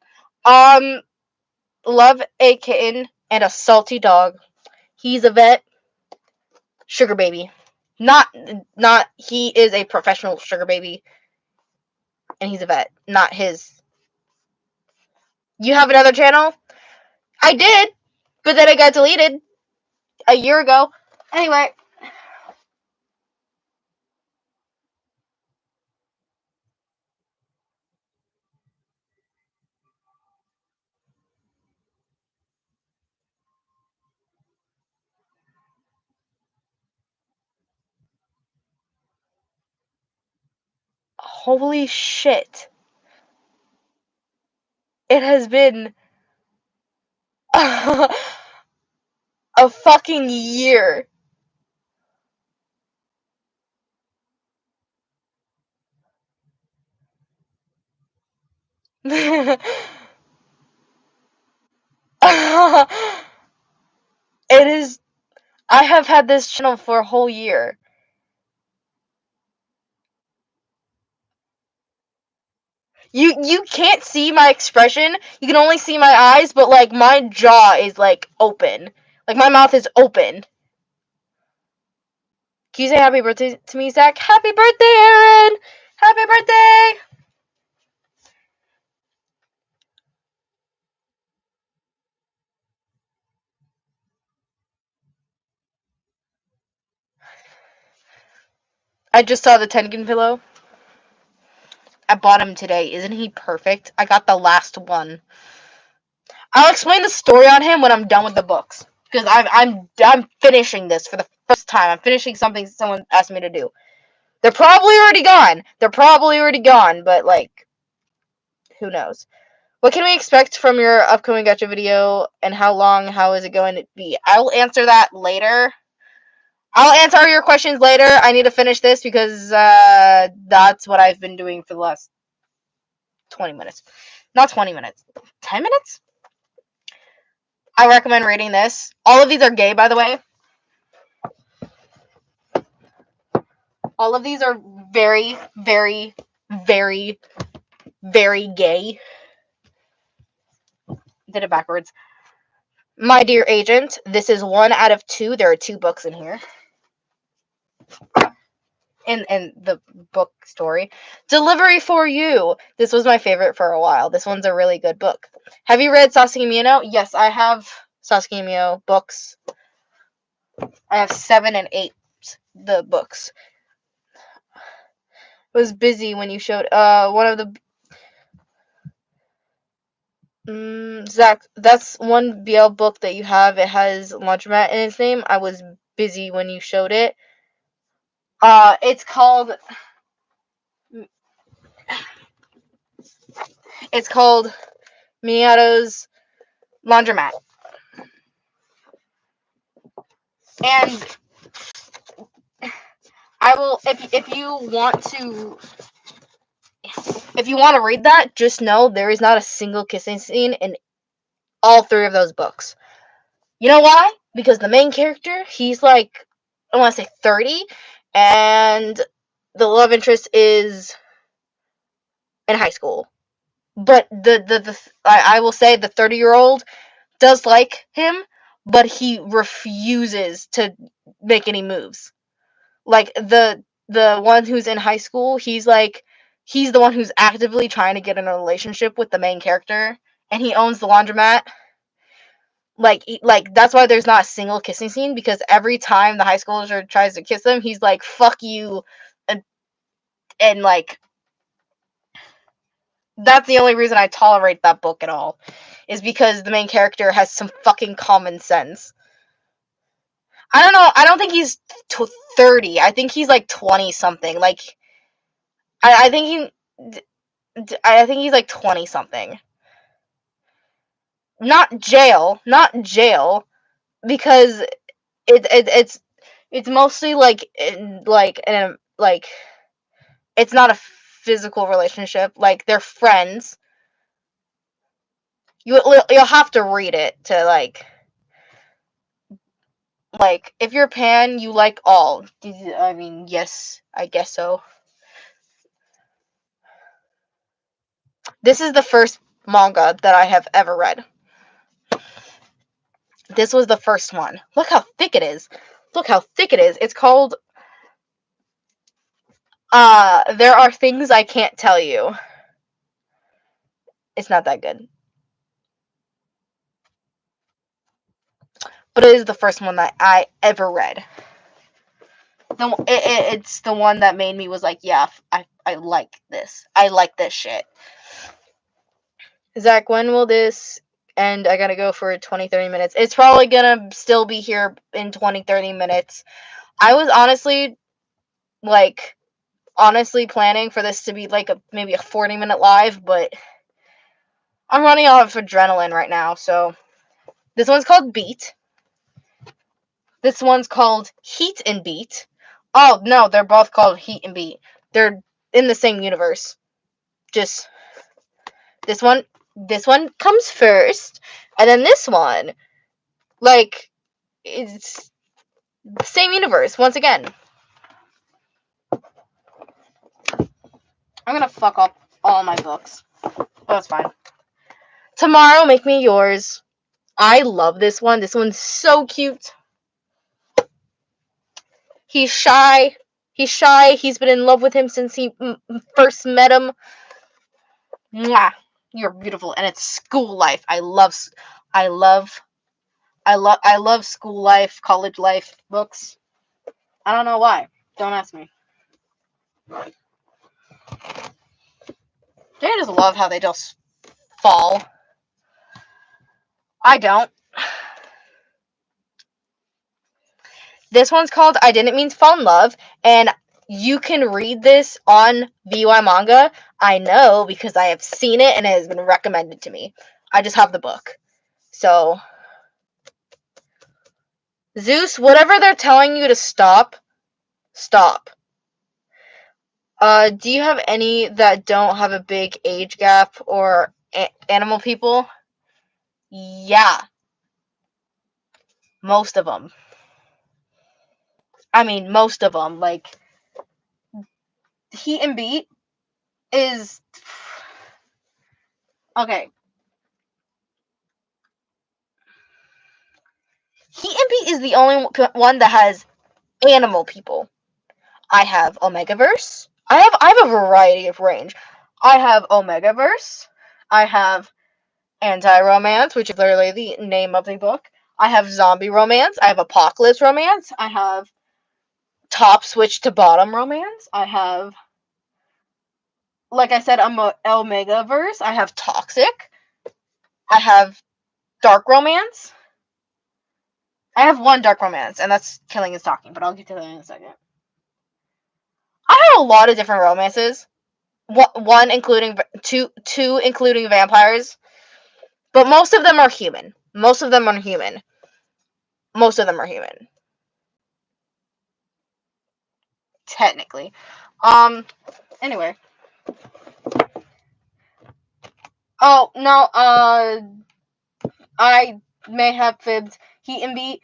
Love a kitten and a salty dog. He's a vet. Sugar baby. Not he is a professional sugar baby and he's a vet. Not his. You have another channel? I did, but then it got deleted a year ago. Anyway, holy shit. It has been a fucking year. It is. I have had this channel for a whole year. You can't see my expression. You can only see my eyes, but like my jaw is like open. Like my mouth is open. Can you say happy birthday to me, Zach? Happy birthday, Aaron! Happy birthday! I just saw the Tengen pillow. I bought him today. Isn't he perfect? I got the last one. I'll explain the story on him when I'm done with the books. Because I'm finishing this for the first time. I'm finishing something someone asked me to do. They're probably already gone. But like, who knows? What can we expect from your upcoming gacha video, and how long? How is it going to be? I'll answer that later. I'll answer your questions later. I need to finish this because that's what I've been doing for the last 20 minutes. Not 20 minutes. 10 minutes? I recommend reading this. All of these are gay, by the way. All of these are very, very, very, very gay. Did it backwards. My dear agent, this is 1 out of 2. There are 2 books in here. In the book story. Delivery for You. This was my favorite for a while. This one's a really good book. Have you read Sasuke Miyano? Yes, I have Sasuke Miyano books. I have 7 and 8, the books. I was busy when you showed one of the Zach, that's one BL book that you have. It has Laundromat in its name. I was busy when you showed it. It's called Miyato's Laundromat. And I will, if you want to read that, just know there is not a single kissing scene in all 3 of those books. You know why? Because the main character, he's like, I want to say 30, and the love interest is in high school. But I will say the 30-year-old does like him, but he refuses to make any moves. Like the one who's in high school, he's the one who's actively trying to get in a relationship with the main character, and he owns the laundromat. Like that's why there's not a single kissing scene, because every time the high schooler tries to kiss him, he's like, "Fuck you," and like that's the only reason I tolerate that book at all, is because the main character has some fucking common sense. I don't know. I don't think he's 30. I think he's like 20 something. Like I think he's like 20 something. Not jail, because it's mostly like It's not a physical relationship. Like, they're friends. You'll have to read it to, like, if you're pan, you like all. I mean, yes, I guess so. This is the first manga that I have ever read. This was the first one. Look how thick it is. Look how thick it is. It's called, There Are Things I Can't Tell You. It's not that good. But it is the first one that I ever read. It's the one that made me was like, yeah, I like this. I like this shit. Zach, when will this end? I gotta go for 20-30 minutes. It's probably gonna still be here in 20-30 minutes. I was honestly planning for this to be like maybe a 40-minute live, but I'm running out of adrenaline right now. So this one's called Beat. This one's called Heat and Beat. Oh no, they're both called Heat and Beat. They're in the same universe. Just this one comes first, and then this one, like, it's the same universe once again. I'm gonna fuck up all my books. That's fine. Tomorrow, Make Me Yours. I love this one. This one's so cute. He's shy. He's been in love with him since he first met him. Mwah. You're beautiful, and it's school life. I love school life, college life books. I don't know why. Don't ask me. I just love how they just fall. I don't. This one's called I Didn't Mean to Fall in Love, and you can read this on VY Manga. I know because I have seen it and it has been recommended to me. I just have the book. So, Zeus, whatever they're telling you to stop, stop. Do you have any that don't have a big age gap or animal people? Yeah, most of them. I mean, most of them. Like, Heat and Beat is... Okay. Heat and Beat is the only one that has animal people. I have Omegaverse. I have a variety of range. I have Omegaverse. I have Anti-Romance, which is literally the name of the book. I have Zombie Romance. I have Apocalypse Romance. I have Top Switch to Bottom Romance. I have, like I said, Omegaverse. I have Toxic. I have Dark Romance. I have one Dark Romance, and that's Killing and Stalking, but I'll get to that in a second. I have a lot of different romances. One including two including vampires, but most of them are human. Most of them are human. Technically. Anyway. Oh, no, I may have fibbed. Heat and Beat,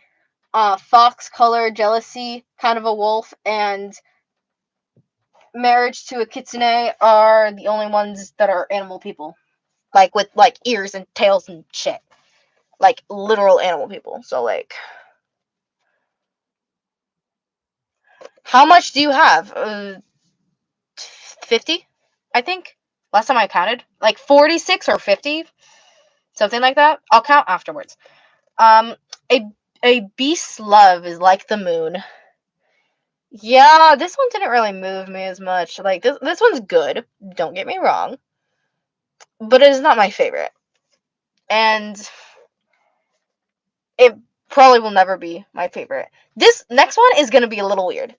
Fox Color Jealousy, Kind of a Wolf, and Marriage to a Kitsune are the only ones that are animal people. Like, with, like, ears and tails and shit. Like, literal animal people. So, like... How much do you have? 50, I think. Last time I counted. Like 46 or 50. Something like that. I'll count afterwards. A beast's love is like the moon. Yeah, this one didn't really move me as much. Like, this one's good. Don't get me wrong. But it is not my favorite. And it probably will never be my favorite. This next one is going to be a little weird.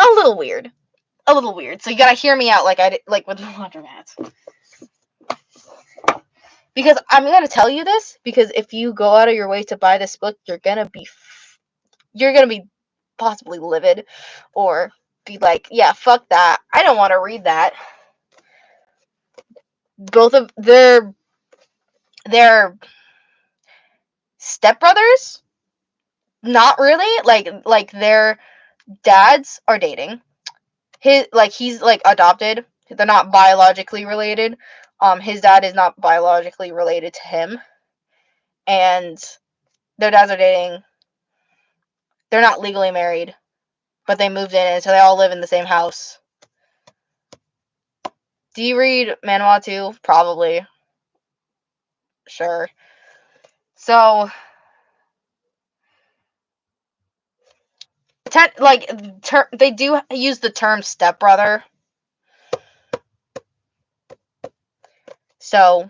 A little weird. So you gotta hear me out like I did, like with the laundromats. Because I'm gonna tell you this, because if you go out of your way to buy this book, you're gonna be possibly livid, or be like, yeah, fuck that. I don't want to read that. Both of their stepbrothers, not really. Like their dads are dating. He's like adopted. They're not biologically related. His dad is not biologically related to him, and their dads are dating. They're not legally married, but they moved in, and so they all live in the same house. Do you read manhwa too? Probably. Sure. So, they do use the term stepbrother. So,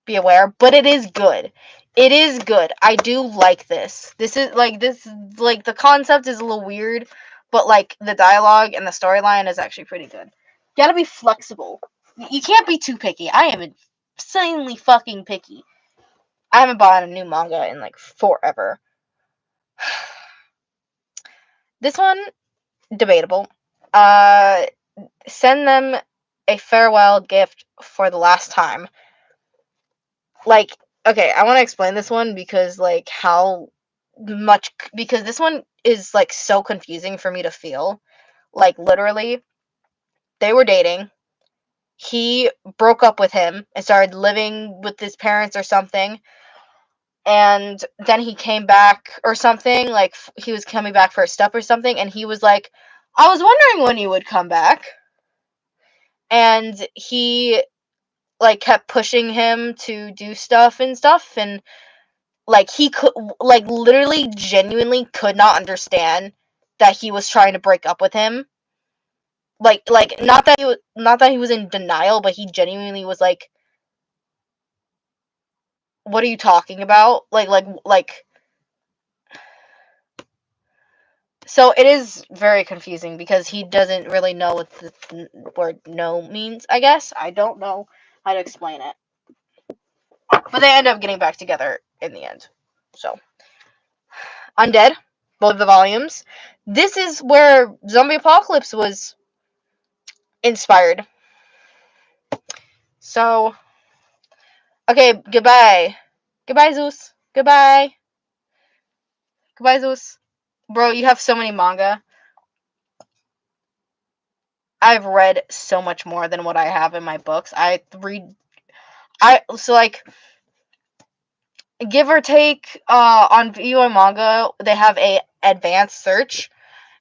be aware, but it is good. It is good. I do like this. This is like the concept is a little weird, but like the dialogue and the storyline is actually pretty good. You gotta be flexible. You can't be too picky. I am insanely fucking picky. I haven't bought a new manga in like forever. This one, debatable. Send them a farewell gift for the last time. Like, okay, I want to explain this one because like because this one is like so confusing for me to feel. Like literally, they were dating. He broke up with him and started living with his parents or something. And then he came back or something, like he was coming back for a stuff or something, and he was like, I was wondering when you would come back. And he like kept pushing him to do stuff, and like he could like literally genuinely could not understand that he was trying to break up with him. Like not that he was in denial, but he genuinely was like, what are you talking about? Like so it is very confusing because he doesn't really know what the word no means, I guess. I don't know how to explain it. But they end up getting back together in the end. So, Undead, both of the volumes. This is where Zombie Apocalypse was inspired. So, okay, goodbye. Goodbye, Zeus. Goodbye. Goodbye, Zeus. Bro, you have so many manga. I've read so much more than what I have in my books. So like give or take on VO Manga, they have a advanced search,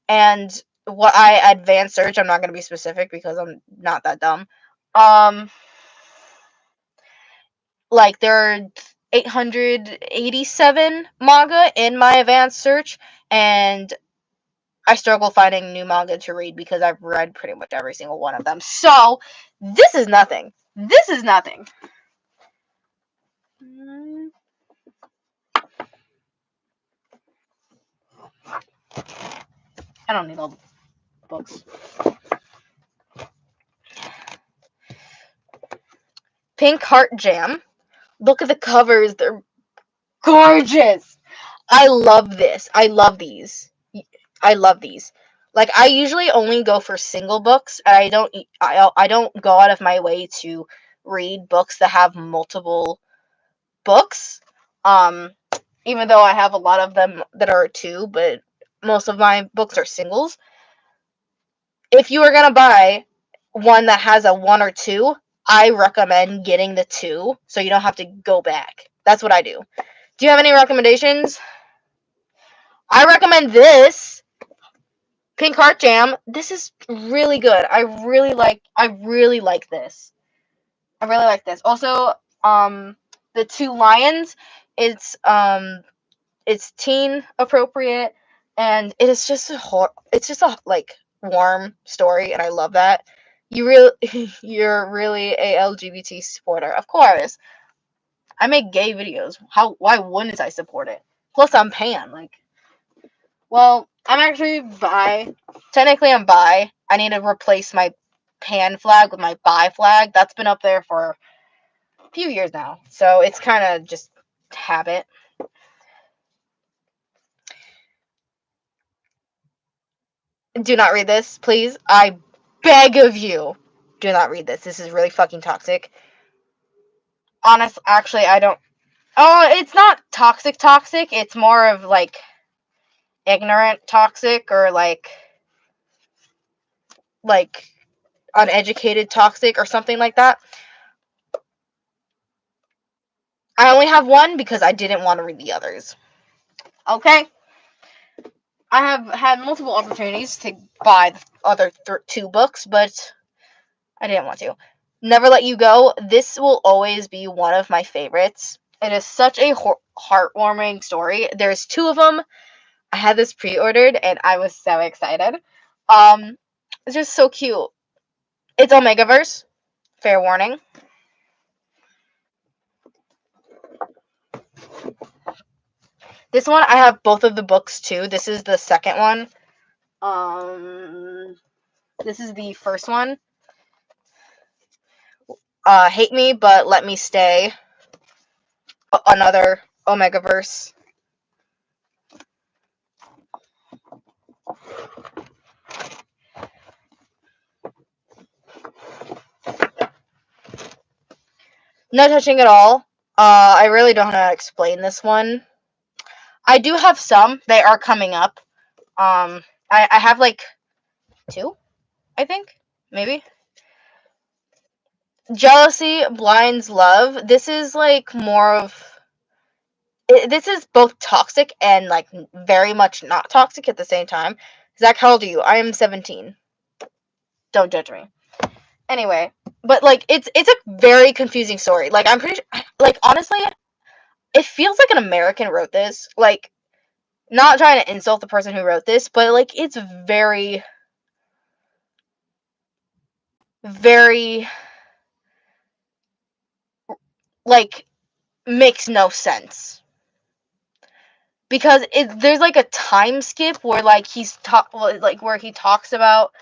and what I advanced search, I'm not going to be specific because I'm not that dumb. Like there are 887 manga in my advanced search, and I struggle finding new manga to read because I've read pretty much every single one of them. So, this is nothing. This is nothing. I don't need all the books. Pink Heart Jam. Look at the covers. They're gorgeous. I love this. I love these. I love these. Like I usually only go for single books, and I don't go out of my way to read books that have multiple books. Um Even though I have a lot of them that are two, but most of my books are singles. If you are going to buy one that has a one or two, I recommend getting the two so you don't have to go back. That's what I do. Do you have any recommendations? I recommend this Pink Heart Jam. This is really good. I really like this. I really like this. Also, the Two Lions, it's it's teen appropriate, and it is just it's just a like warm story, and I love that. You're really a LGBT supporter, of course. I make gay videos. Why wouldn't I support it? Plus, I'm pan. Like, well, I'm actually bi. Technically, I'm bi. I need to replace my pan flag with my bi flag. That's been up there for a few years now, so it's kind of just habit. Do not read this, please. I beg of you. Do not read this. This is really fucking toxic. Actually, I don't. Oh, it's not toxic. It's more of like ignorant toxic or like uneducated toxic or something like that. I only have one because I didn't want to read the others. Okay? I have had multiple opportunities to buy the other two books, but I didn't want to. Never Let You Go. This will always be one of my favorites. It is such a heartwarming story. There's two of them. I had this pre-ordered and I was so excited. It's just so cute. It's Omegaverse. Fair warning. This one, I have both of the books too. This is the second one. This is the first one. Hate Me, But Let Me Stay. Another Omegaverse. No touching at all. I really don't know how to explain this one. I do have some. They are coming up. I have like two, I think. Maybe. Jealousy Blinds Love. This is like more of. This is both toxic and like very much not toxic at the same time. Zach, how old are you? I am 17. Don't judge me. Anyway, but like it's a very confusing story. Like I'm pretty like honestly, it feels like an American wrote this. Like not trying to insult the person who wrote this, but like it's very very like makes no sense. Because there's like a time skip where like where he talks about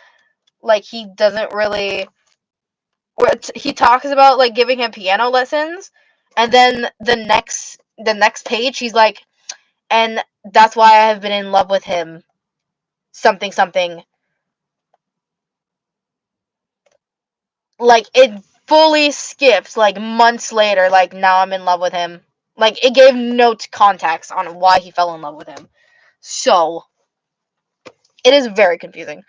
like he doesn't really he talks about like giving him piano lessons, and then the next page he's like, and that's why I have been in love with him, something something. Like it fully skips like months later, like now I'm in love with him. Like it gave no context on why he fell in love with him. So it is very confusing.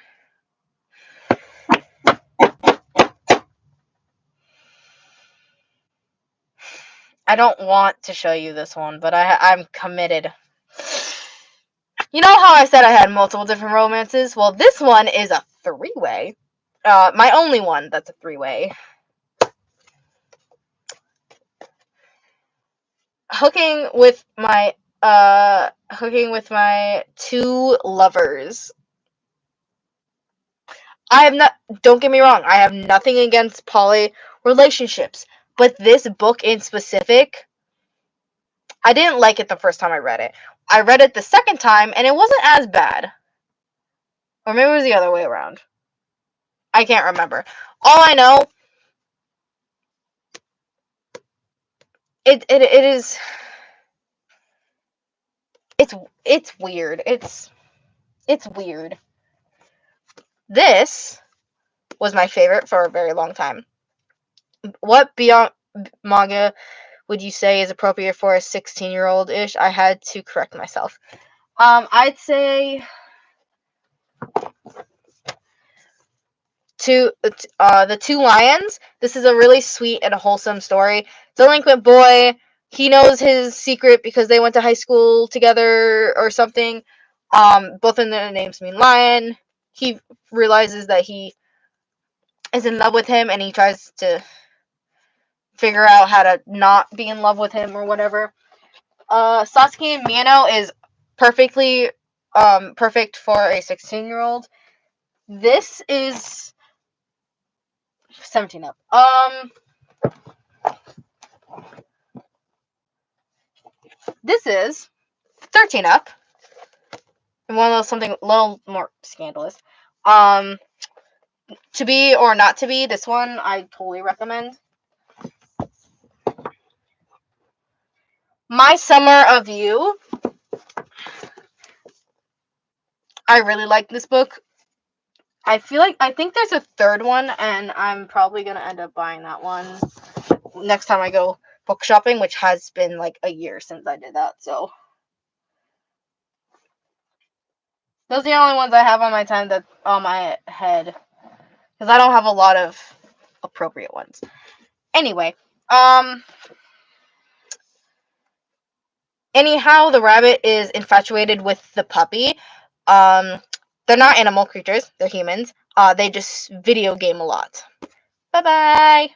I don't want to show you this one, but I'm committed. You know how I said I had multiple different romances? Well, this one is a three-way. My only one that's a three-way. Hooking with my two lovers. I have not. Don't get me wrong. I have nothing against poly relationships, but this book in specific, I didn't like it the first time I read it. I read it the second time, and it wasn't as bad. Or maybe it was the other way around. I can't remember. All I know, it is. It's weird. It's weird. This was my favorite for a very long time. What beyond manga would you say is appropriate for a 16-year-old ish? I had to correct myself. I'd say the Two Lions. This is a really sweet and wholesome story. Delinquent boy. He knows his secret because they went to high school together or something. Both of their names mean lion. He realizes that he is in love with him, and he tries to figure out how to not be in love with him or whatever. Sasuke and Mino is perfectly perfect for a 16-year-old. This is 17 up. This is 13 up. And one of those something a little more scandalous. To Be or Not to Be, this one I totally recommend. My Summer of You. I really like this book. I think there's a third one, and I'm probably gonna end up buying that one next time I go book shopping, which has been like a year since I did that. So those are the only ones I have on my head, because I don't have a lot of appropriate ones. Anyway, anyhow, the rabbit is infatuated with the puppy. They're not animal creatures; they're humans. They just video game a lot. Bye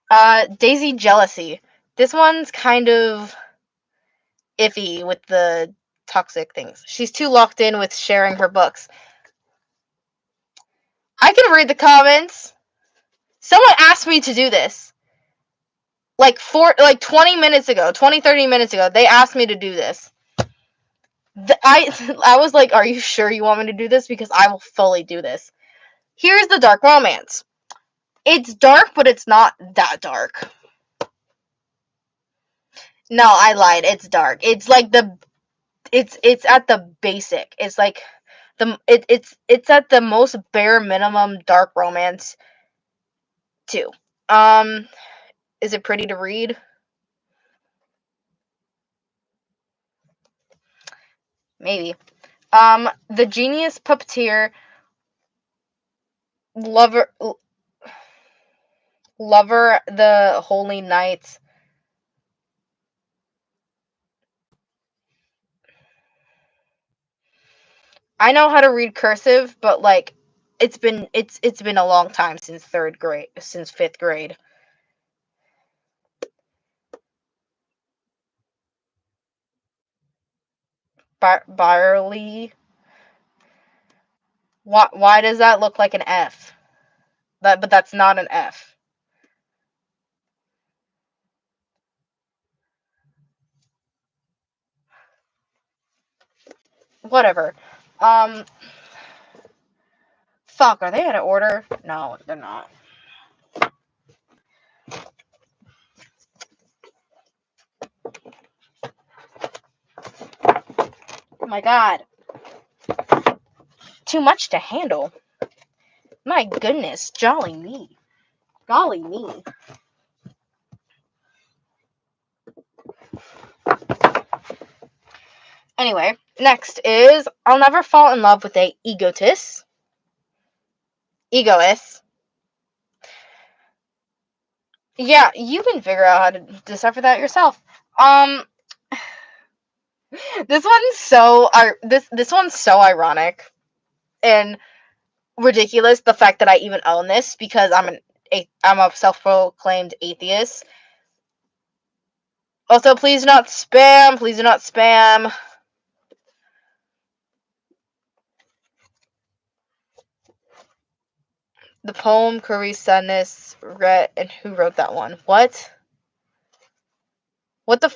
bye. Daisy jealousy. This one's kind of iffy with the toxic things. She's too locked in with sharing her books. I can read the comments. Someone asked me to do this. Like 20 minutes ago, 30 minutes ago, they asked me to do this. I was like, are you sure you want me to do this? Because I will fully do this. Here's the dark romance. It's dark, but it's not that dark. No, I lied. It's dark. It's like it's at the basic. It's like it's at the most bare minimum dark romance too. Is it pretty to read? Maybe. The genius puppeteer lover the holy knights. I know how to read cursive, but like it's been a long time since fifth grade. Barley. Why does that look like an F? But that's not an F. Whatever. Fuck, are they out of order? No, they're not. Oh my god. Too much to handle. My goodness, jolly me. Golly me. Anyway, next is I'll never fall in love with a egoist. Yeah, you can figure out how to decipher that yourself. This one's so ironic and ridiculous. The fact that I even own this, because I'm a self-proclaimed atheist. Also, please not spam. Please do not spam. The poem Curry Sadness read, and who wrote that one? What? What the?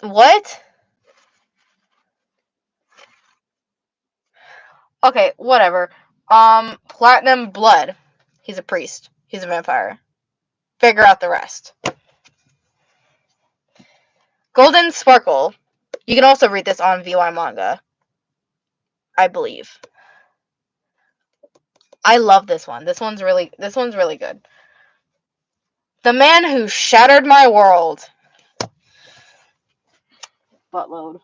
What? Okay, whatever. Platinum Blood. He's a priest. He's a vampire. Figure out the rest. Golden Sparkle. You can also read this on VY Manga, I believe. I love this one. This one's really good. The Man Who Shattered My World. Buttload.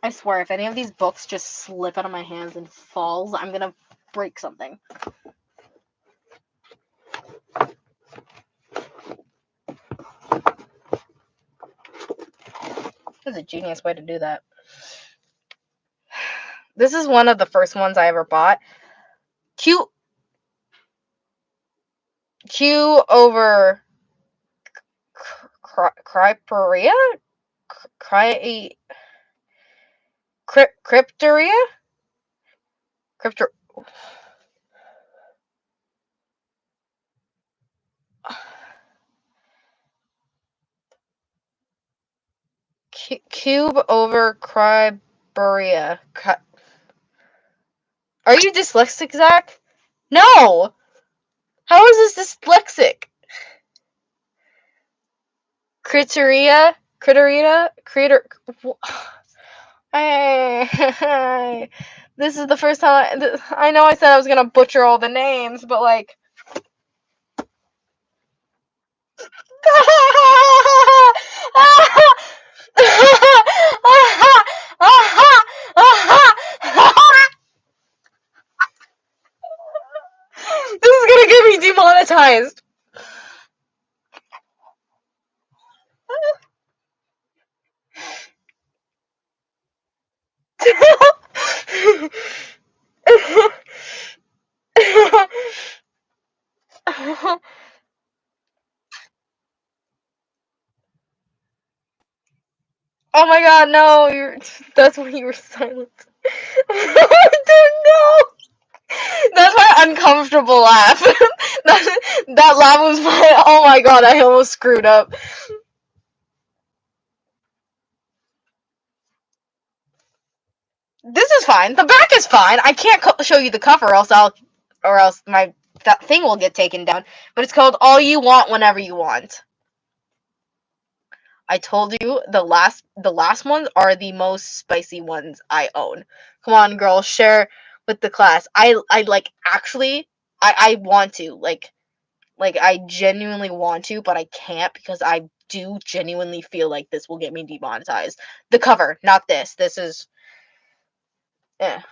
I swear, if any of these books just slip out of my hands and falls, I'm gonna break something. That's a genius way to do that. This is one of the first ones I ever bought. Q over Crypteria? Crypteria? Crypter. Cube over Cryburia. Are you dyslexic, Zach? No! How is this dyslexic? Critteria? Creator. Hey. This is the first time. I know I said I was gonna butcher all the names, but like. This is gonna get me demonetized. Oh my god, no, that's when you were silent. I don't know. That's my uncomfortable laugh. that laugh was my, oh my god, I almost screwed up. This is fine. The back is fine. I can't show you the cover, or else that thing will get taken down. But it's called All You Want Whenever You Want. I told you the last ones are the most spicy ones I own. Come on, girl, share with the class. I like actually I want to like I genuinely want to, but I can't because I do genuinely feel like this will get me demonetized. The cover, not this. This is but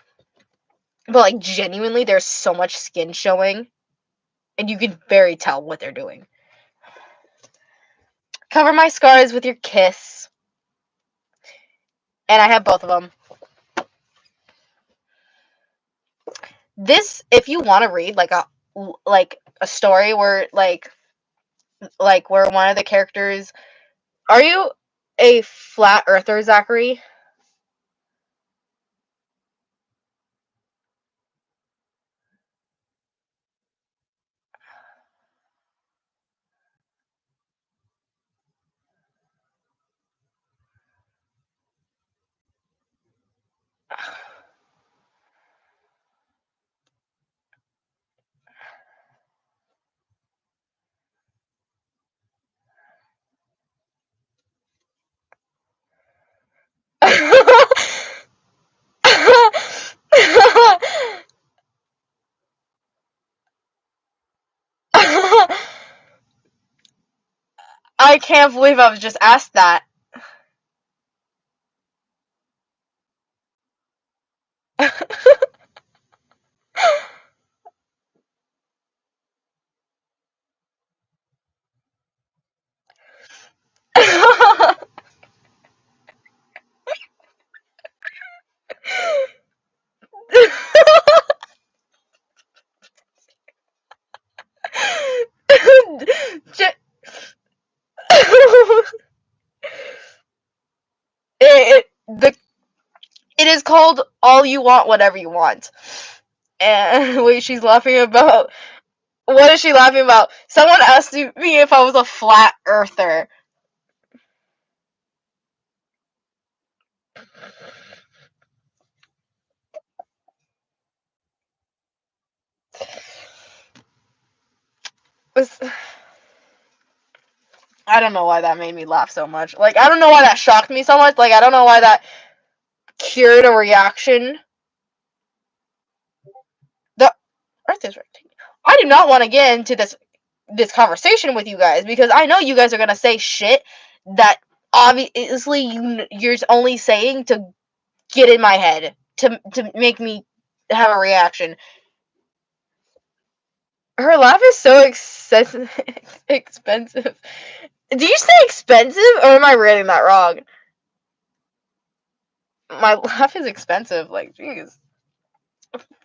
like genuinely there's so much skin showing and you can very tell what they're doing. Cover my scars with your kiss. And I have both of them. This, if you want to read like a story where like where one of the characters, are you a flat earther, Zachary? I can't believe I was just asked that. The it is called All You Want Whatever You Want. And wait, she's laughing about, what is she laughing about? Someone asked me if I was a flat earther. I don't know why that made me laugh so much. Like, I don't know why that shocked me so much. Like, I don't know why that cured a reaction. The Earth is rectangular. I do not want to get into this conversation with you guys because I know you guys are gonna say shit that obviously you're only saying to get in my head to make me have a reaction. Her laugh is so expensive. Do you say expensive or am I reading that wrong? My laugh is expensive. Like, jeez.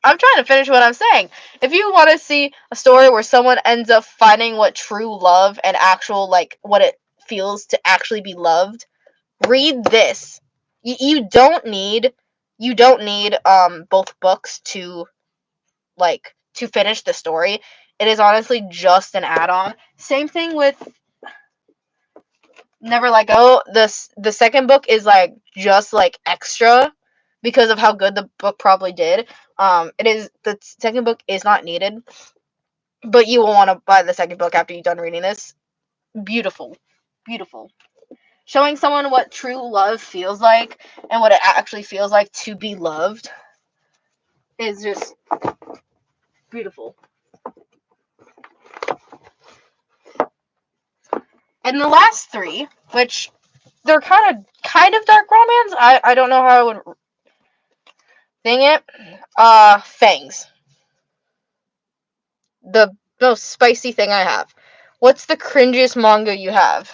I'm trying to finish what I'm saying. If you want to see a story where someone ends up finding what true love and actual, like, what it feels to actually be loved, read this. You don't need both books to finish the story. It is honestly just an add-on. Same thing with Never Let Go. The second book is like just like extra because of how good the book probably did. The second book is not needed, but you will want to buy the second book after you're done reading this. Beautiful. beautiful. Showing someone what true love feels like and what it actually feels like to be loved is just beautiful. And the last three, which they're kind of dark romance. I don't know how I would thing it. Fangs. The most spicy thing I have. What's the cringiest manga you have?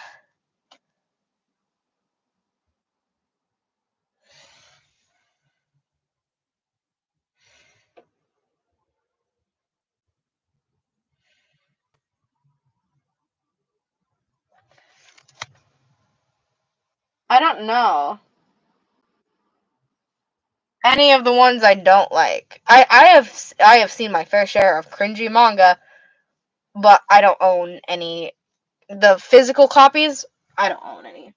I don't know. Any of the ones I don't like. I have seen my fair share of cringy manga, but I don't own any. The physical copies, I don't own any.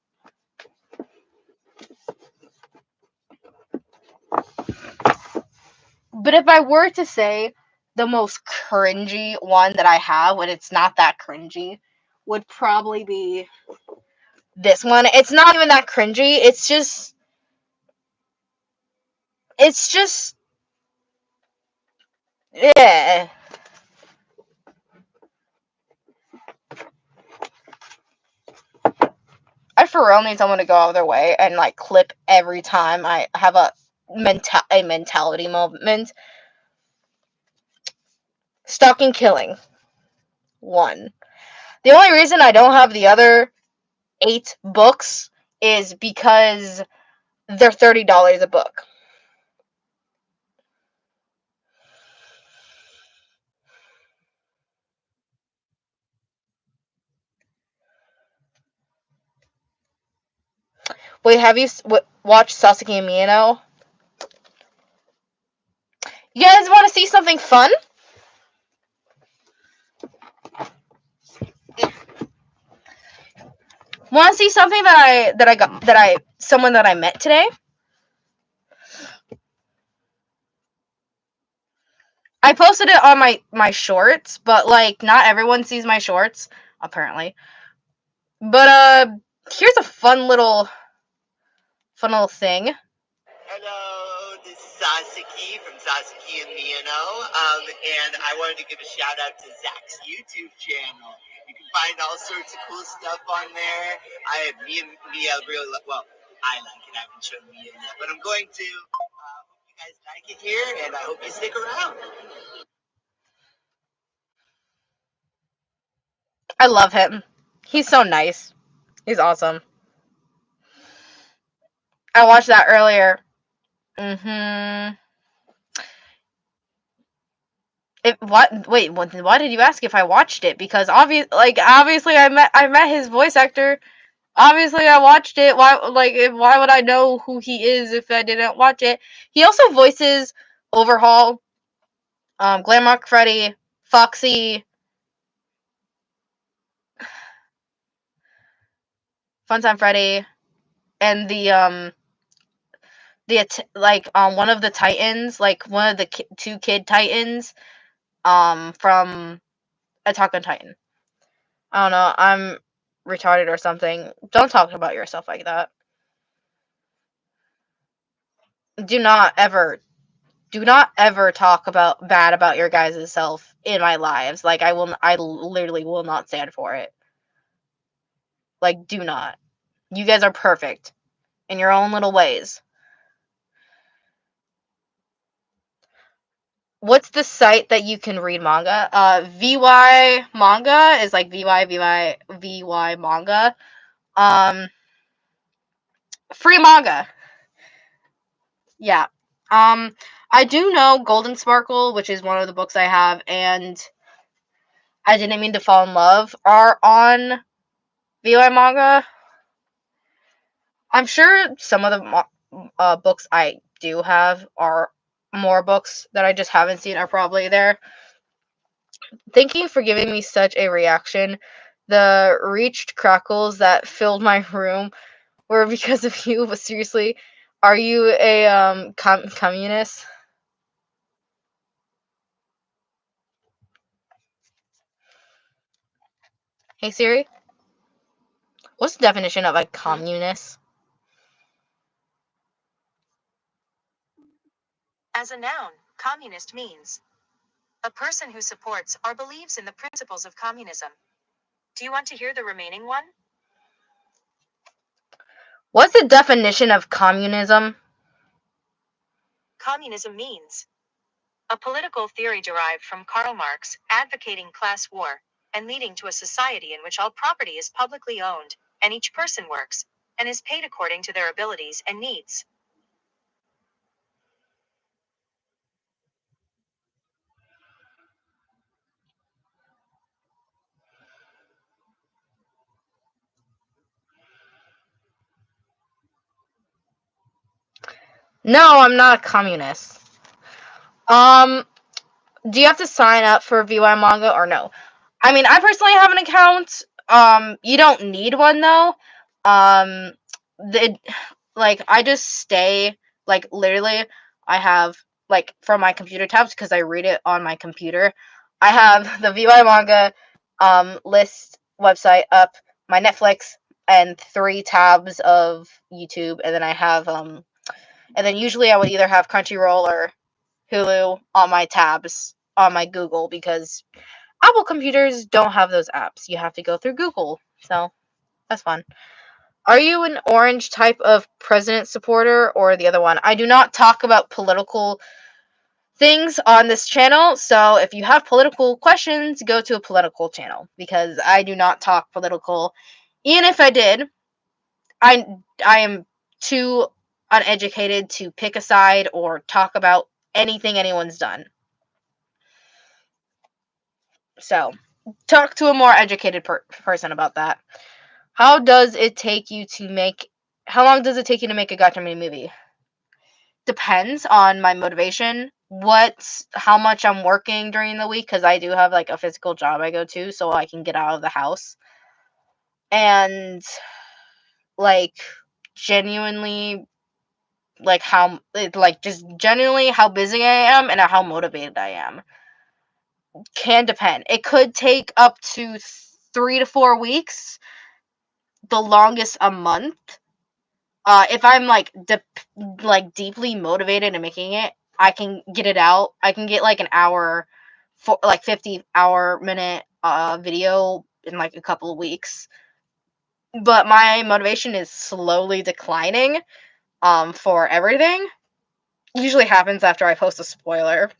But if I were to say the most cringy one that I have, when it's not that cringy, would probably be this one. It's not even that cringy. It's just yeah. I for real need someone to go out of their way and like clip every time I have a mentality moment. Stalking Killing. One. The only reason I don't have the other 8 books is because they're $30 a book. Wait, have you watched Sasuke and Miyano? You guys want to see something fun? Want to see something someone that I met today? I posted it on my shorts, but like not everyone sees my shorts apparently. But here's a fun little thing. Hello, this is Sasaki from Sasaki and Miyano, and I wanted to give a shout out to Zach's YouTube channel. You can find all sorts of cool stuff on there. Mia really well. I like it. I haven't shown Mia yet, but I'm going to. Hope you guys like it here, and I hope you stick around. I love him. He's so nice. He's awesome. I watched that earlier. Why did you ask if I watched it? Because obviously I met his voice actor. Obviously I watched it. Why would I know who he is if I didn't watch it? He also voices Overhaul, Glamrock Freddy, Foxy, Funtime Freddy, and one of the Titans, like one of the two kid Titans, from Attack on Titan. I don't know. I'm retarded or something. Don't talk about yourself like that. Do not ever, talk about bad about your guys' self in my lives. Like I literally will not stand for it. Like, do not. You guys are perfect in your own little ways. What's the site that you can read manga? VY Manga is like VY Manga. Free manga. Yeah. I do know Golden Sparkle, which is one of the books I have, and I Didn't Mean to Fall in Love are on VY Manga. I'm sure some of the books I do have are more books that I just haven't seen are probably there. Thank you for giving me such a reaction. The reached crackles that filled my room were because of you, but seriously, are you a communist? Hey Siri? What's the definition of a communist? As a noun, communist means a person who supports or believes in the principles of communism. Do you want to hear the remaining one? What's the definition of communism? Communism means a political theory derived from Karl Marx, advocating class war, and leading to a society in which all property is publicly owned, and each person works, and is paid according to their abilities and needs. No, I'm not a communist. Do you have to sign up for VY Manga or no? I mean, I personally have an account. You don't need one though. The like I just stay like literally. I have like from my computer tabs because I read it on my computer. I have the VY Manga list website up, my Netflix, and 3 tabs of YouTube, and then I have and then usually I would either have Crunchyroll or Hulu on my tabs on my Google because Apple computers don't have those apps. You have to go through Google. So that's fun. Are you an orange type of president supporter or the other one? I do not talk about political things on this channel. So if you have political questions, go to a political channel because I do not talk political. Even if I did, I am too uneducated to pick a side or talk about anything anyone's done. So, talk to a more educated person about that. How does it take you to make? How long does it take you to make a Gatchami movie? Depends on my motivation. How much I'm working during the week because I do have like a physical job I go to, so I can get out of the house. And like genuinely, just genuinely how busy I am and how motivated I am can depend. It could take up to 3 to 4 weeks, the longest a month. If I'm like deeply motivated in making it, I can get it out. I can get like an hour for like 50-hour-minute video in like a couple of weeks. But my motivation is slowly declining for everything. Usually happens after I post a spoiler.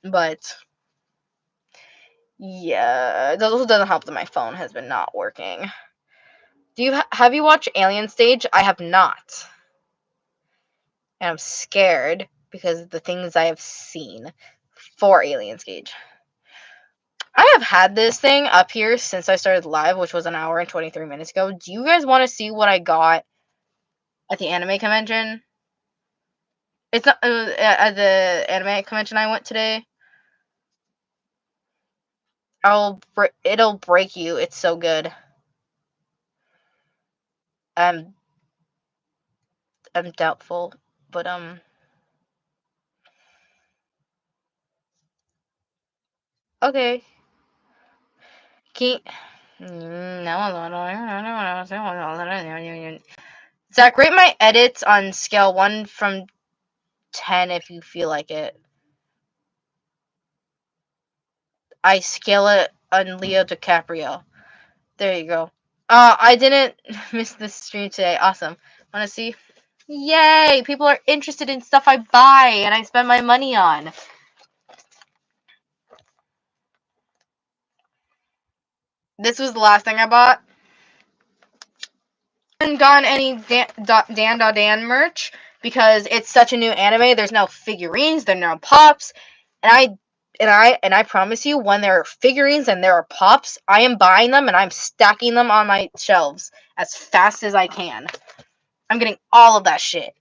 But yeah, it also doesn't help that my phone has been not working. Have you watched Alien Stage? I have not. And I'm scared because of the things I have seen for Alien Stage. I have had this thing up here since I started live, which was an hour and 23 minutes ago. Do you guys want to see what I got at the anime convention? It's not at the anime convention I went today. It'll break you. It's so good. I'm doubtful, but okay. Can Zach, rate my edits on scale 1 from 10 if you feel like it. I scale it on Leo DiCaprio. There you go. I didn't miss this stream today. Awesome. Wanna see? Yay! People are interested in stuff I buy and I spend my money on. This was the last thing I bought. I haven't gotten any Dan merch because it's such a new anime. There's no figurines, there's no pops, and I promise you, when there are figurines and there are pops, I am buying them and I'm stacking them on my shelves as fast as I can. I'm getting all of that shit.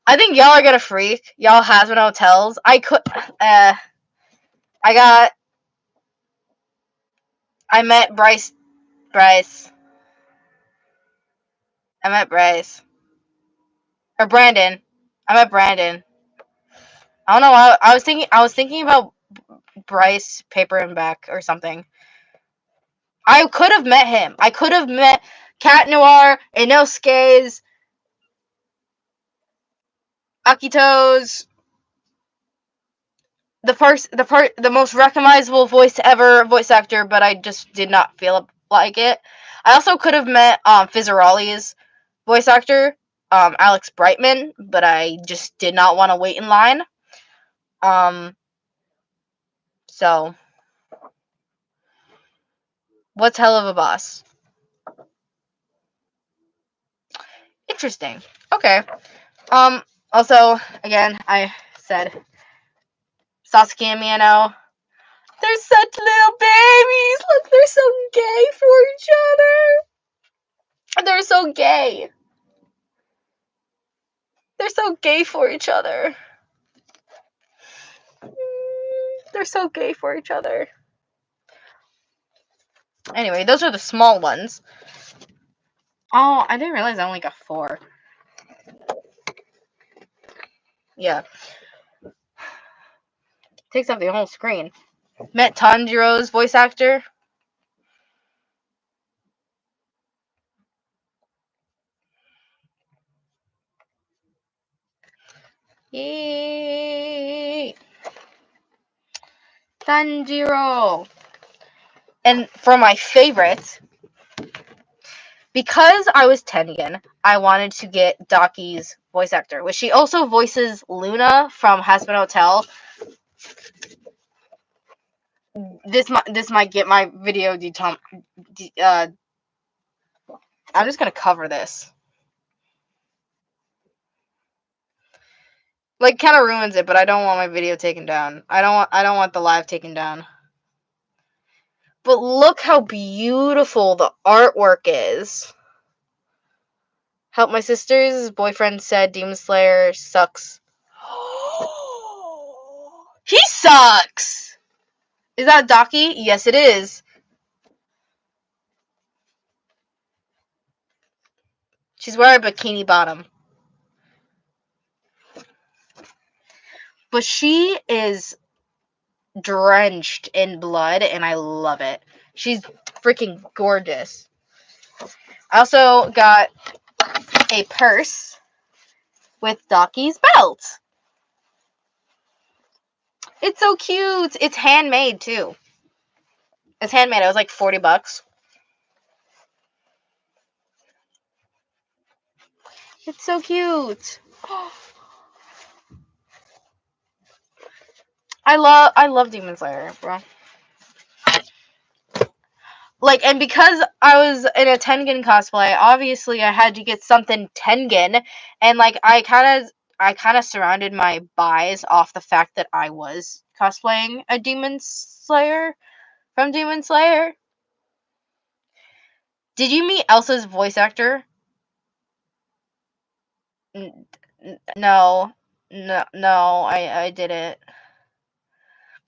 I think y'all are gonna freak. Y'all has been hotels. I met Bryce. I met Bryce. Or Brandon. I met Brandon. I don't know why. I was thinking about Bryce Paper and Beck or something. I could have met him. I could have met Cat Noir, Inosuke's, Akito's, the most recognizable voice actor, but I just did not feel like it. I also could have met Fizzaroli's voice actor, Alex Brightman, but I just did not want to wait in line. So what's Hell of a Boss? Interesting. Okay. Also, again, I said Sasuke and Mino. They're such little babies. Look, they're so gay for each other. They're so gay. They're so gay for each other. They're so gay for each other. Anyway, those are the small ones. Oh, I didn't realize I only got 4. Yeah. Takes up the whole screen. Met Tanjiro's voice actor. Yay! Tanjiro! And for my favorite, because I was Tengen, I wanted to get Daki's voice actor, which she also voices Luna from Hazbin Hotel. This might get my video I'm just gonna cover this. Like, kind of ruins it, but I don't want my video taken down. I don't want the live taken down. But look how beautiful the artwork is. Help my sister's boyfriend said Demon Slayer sucks. He sucks! Is that Daki? Yes, it is. She's wearing a bikini bottom. But she is drenched in blood, and I love it. She's freaking gorgeous. I also got a purse with Daki's belt. It's so cute. It's handmade, too. It's handmade. It was like $40. It's so cute. I love Demon Slayer, bro. Like, and because I was in a Tengen cosplay, obviously I had to get something Tengen, and like I kind of surrounded my buys off the fact that I was cosplaying a Demon Slayer from Demon Slayer. Did you meet Elsa's voice actor? No, I didn't.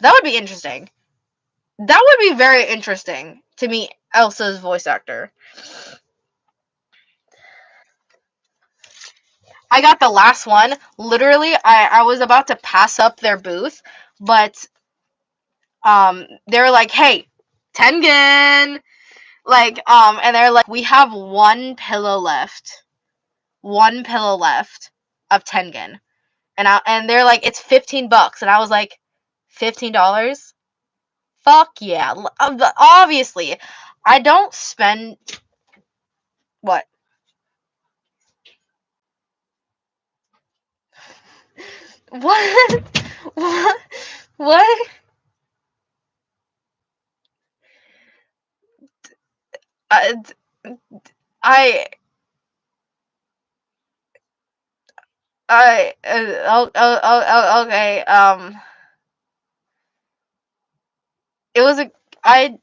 That would be interesting. That would be very interesting to meet Elsa's voice actor. I got the last one. Literally, I was about to pass up their booth, but they were like, "Hey, Tengen!" Like, and they're like, "We have one pillow left of Tengen," and they're like, "It's $15," and I was like, $15? Fuck yeah! Obviously, I don't spend what. What? What? What? I, I, okay. It was a. I.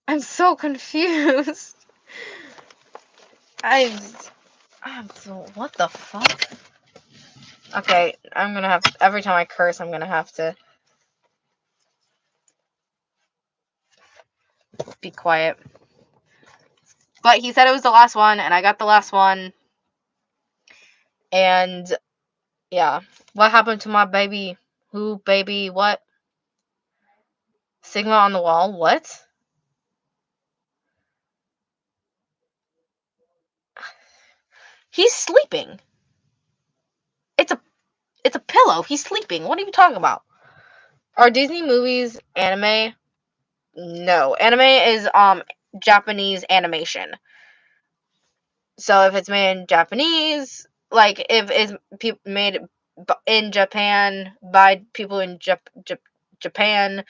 I'm so confused. I'm so. What the fuck? Okay, I'm gonna have. Every time I curse, I'm gonna have to be quiet. But he said it was the last one, and I got the last one. And Yeah. What happened to my baby? Who, baby, what? Sigma on the wall? What? He's sleeping. It's a pillow. He's sleeping. What are you talking about? Are Disney movies anime? No. Anime is Japanese animation. So if it's made in Japanese, like if it's made in Japan by people in Japan,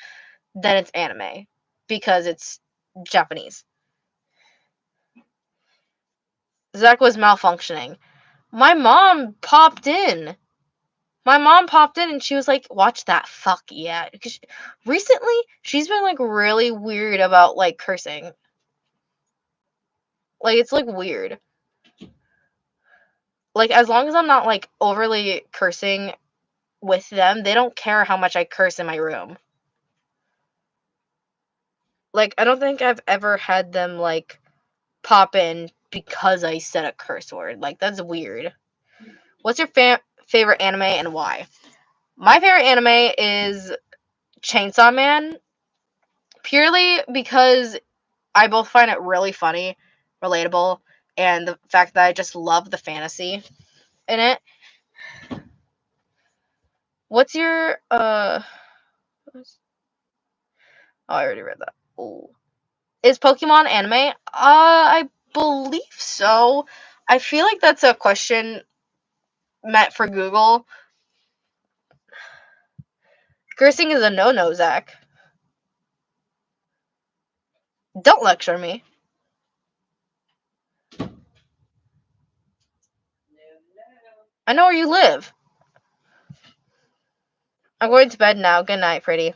then it's anime because it's Japanese. Zach was malfunctioning. My mom popped in. And she was like, "Watch that, fuck yeah." Because recently, she's been like really weird about like cursing. Like it's like weird. Like as long as I'm not like overly cursing with them, they don't care how much I curse in my room. Like I don't think I've ever had them like pop in because I said a curse word. Like that's weird. What's your favorite anime and why? My favorite anime is Chainsaw Man, purely because I both find it really funny, relatable, and the fact that I just love the fantasy in it. What's your oh, I already read that. Ooh. Is Pokemon anime? I believe so. I feel like that's a question meant for Google. Cursing is a no-no, Zach. Don't lecture me. I know where you live. I'm going to bed now. Good night, pretty.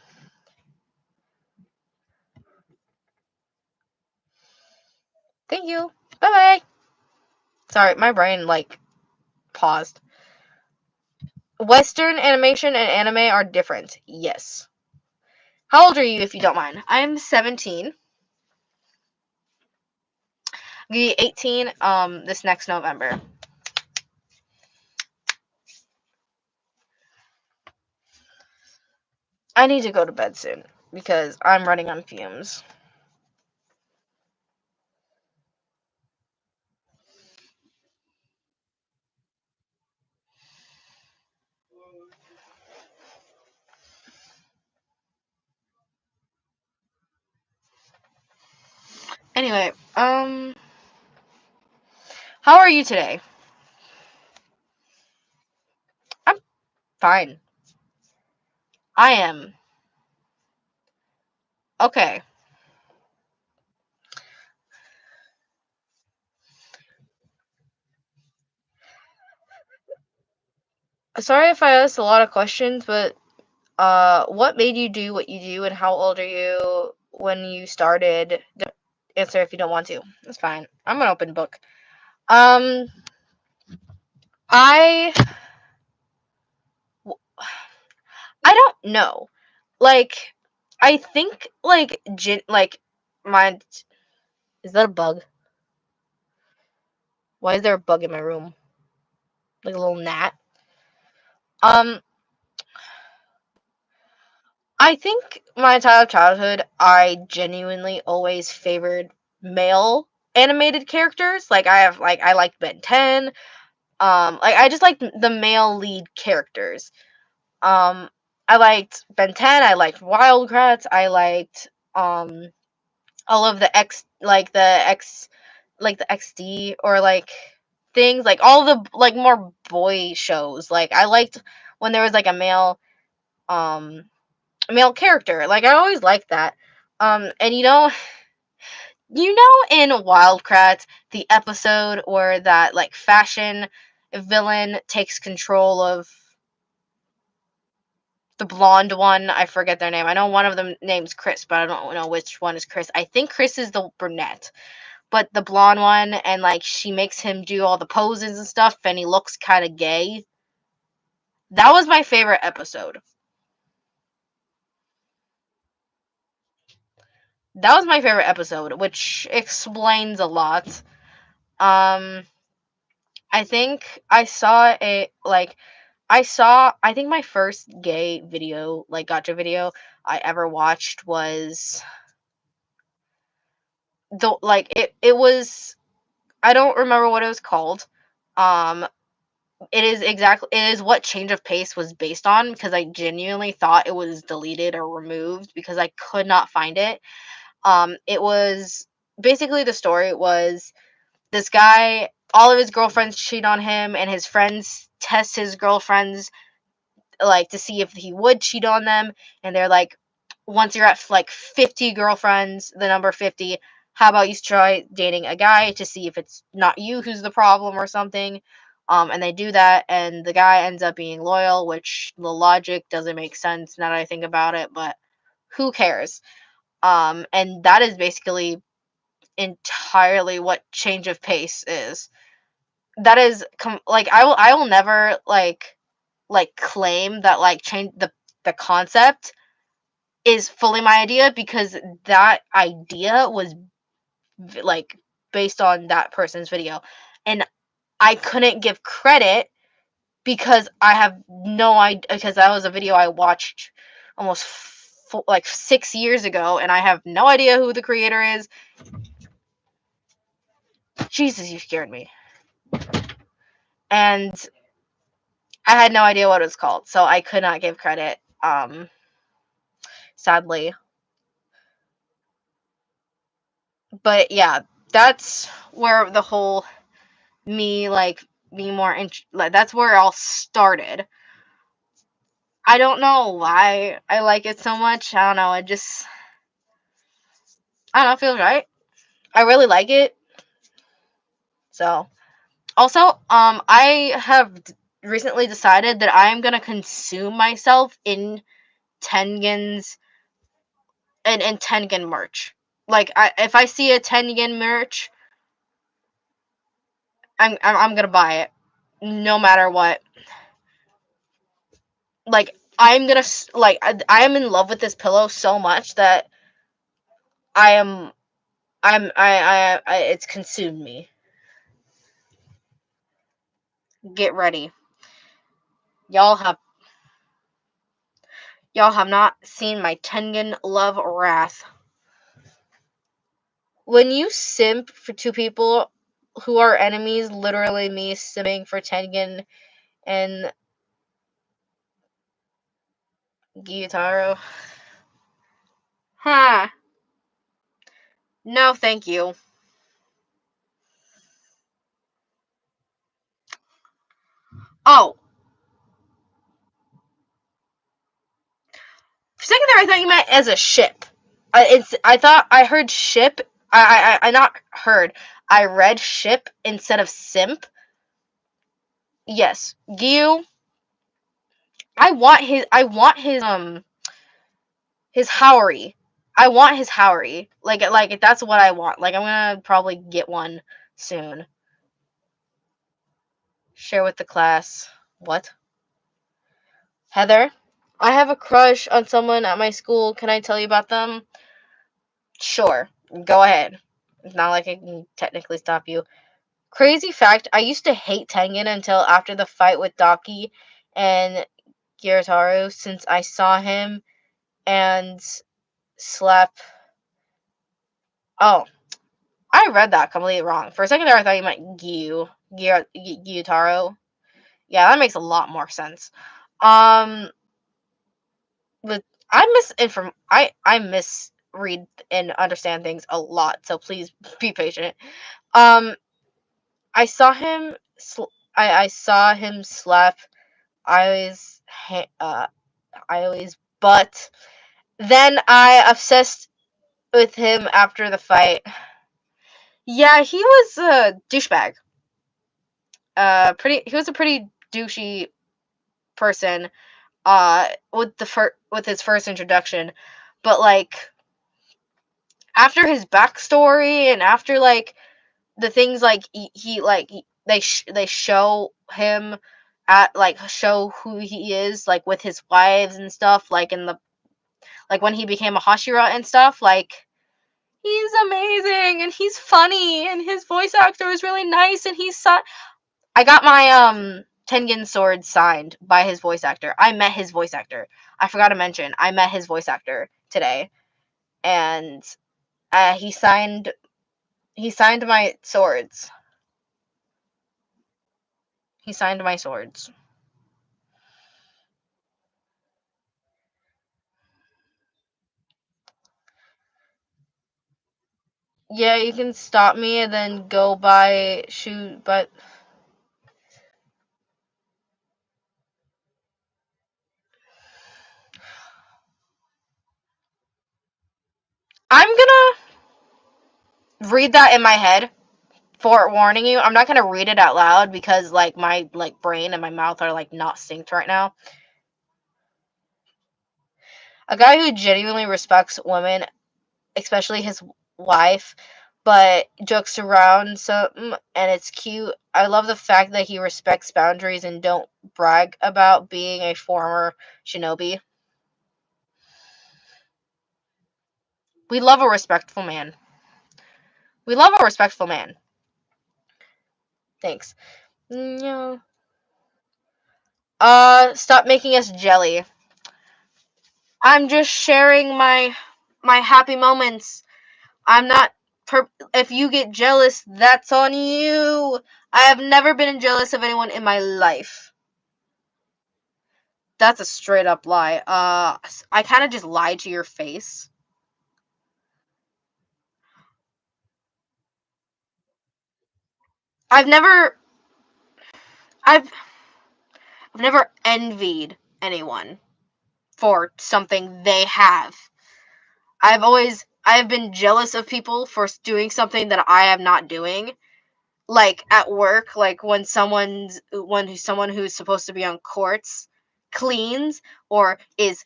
Thank you. Bye-bye. Sorry, my brain, like, paused. Western animation and anime are different. Yes. How old are you, if you don't mind? I'm 17. I'll be 18 this next November. I need to go to bed soon because I'm running on fumes. Anyway, how are you today? I'm fine. I am. Okay. Sorry if I asked a lot of questions, but what made you do what you do, and how old are you when you started? Don't answer if you don't want to. It's fine. I'm an open book. Um, I I don't know. Like, I think like my is that a bug? Why is there a bug in my room? Like a little gnat. Um, I think my entire childhood, I genuinely always favored male animated characters. Like I liked Ben 10. Like I just liked the male lead characters. Um, I liked Ben 10. I liked Wildcrats. I liked all of the the XD or like things like all the like more boy shows. Like I liked when there was like um a male character. Like I always liked that. And in Wildcrats, the episode where that like fashion villain takes control of the blonde one. I forget their name. I know one of them name's Chris, but I don't know which one is Chris. I think Chris is the brunette, but the blonde one, and like she makes him do all the poses and stuff, and he looks kind of gay. That was my favorite episode. That was my favorite episode, which explains a lot. Um, I think I saw a like I think my first gay video, like gotcha video I ever watched was it was, I don't remember what it was called. Um it is what Change of Pace was based on, because I genuinely thought it was deleted or removed because I could not find it. It was basically, the story was this guy, all of his girlfriends cheat on him, and his friends test his girlfriends, like, to see if he would cheat on them, and they're like, once you're at like 50 girlfriends, the number 50, how about you try dating a guy to see if it's not you who's the problem or something. And they do that, and the guy ends up being loyal, which the logic doesn't make sense now that I think about it, but who cares. And that is basically entirely what Change of Pace is. That is like, I will never like claim that like change the concept is fully my idea, because that idea was like based on that person's video, and I couldn't give credit because I have no idea, because that was a video I watched almost like 6 years ago, and I have no idea who the creator is. Jesus, you scared me. And I had no idea what it was called, so I could not give credit, sadly. But yeah, that's where the whole me more like, that's where it all started. I don't know why I like it so much. I don't know. I don't know. It feels right. I really like it. So, also, I have recently decided that I am gonna consume myself in Tengen's in Tengen merch. Like, if I see a Tengen merch, I'm gonna buy it, no matter what. Like, I'm gonna like, I am in love with this pillow so much that I am it's consumed me. Get ready. Y'all have y'all have not seen my Tengen love wrath. When you simp for two people who are enemies, literally me simming for Tengen and Gyutaro. Huh. No, thank you. Oh, for a second there, I thought you meant as a ship. I thought I heard ship. I not heard. I read ship instead of simp. Yes, Gyu. I want his Howery. I want his Howery. Like that's what I want. Like, I'm gonna probably get one soon. Share with the class. What? Heather? I have a crush on someone at my school. Can I tell you about them? Sure. Go ahead. It's not like I can technically stop you. Crazy fact, I used to hate Tengen until after the fight with Daki and Gyutaro, since I saw him and slap. Oh, I read that completely wrong. For a second there, I thought you meant Gyutaro. Yeah, that makes a lot more sense. Um, but I misread and understand things a lot, so please be patient. Um, I saw him. I saw him slap. I always I always, but then I obsessed with him after the fight. Yeah, he was a douchebag. He was a pretty douchey person. With his first introduction, but like after his backstory and after like the things like they show him at like show who he is like with his wives and stuff, like in the like when he became a Hashira and stuff, like he's amazing and he's funny and his voice actor is really nice and I got my Tengen sword signed by his voice actor. I met his voice actor. I forgot to mention, I met his voice actor today, and he signed my swords. He signed my swords. Yeah, you can stop me and then go buy shoe, but I'm gonna read that in my head. Forewarning you, I'm not gonna read it out loud because like my like brain and my mouth are like not synced right now. A guy who genuinely respects women, especially his wife, but jokes around some and it's cute. I love the fact that he respects boundaries and don't brag about being a former shinobi. We love a respectful man. We love a respectful man. Thanks. No. Stop making us jelly. I'm just sharing my happy moments. I'm not. If you get jealous, that's on you. I have never been jealous of anyone in my life. That's a straight up lie. I kind of just lied to your face. I've never. I've. I've never envied anyone for something they have. I have been jealous of people for doing something that I am not doing. Like at work, like when someone who's supposed to be on courts cleans or is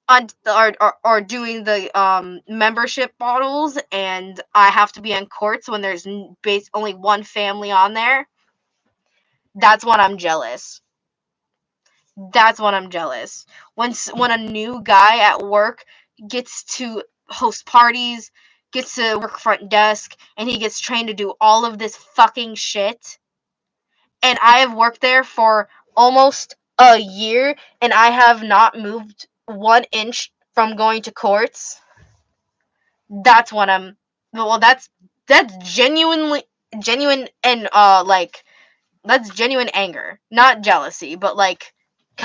or doing the membership bottles, and I have to be on courts when there's only one family on there. That's when I'm jealous. That's when I'm jealous. When a new guy at work gets to host parties, gets to work front desk, and he gets trained to do all of this fucking shit, and I have worked there for almost a year, and I have not moved 1 inch from going to courts. That's when I'm. Well, that's genuine and like that's genuine anger, not jealousy, but like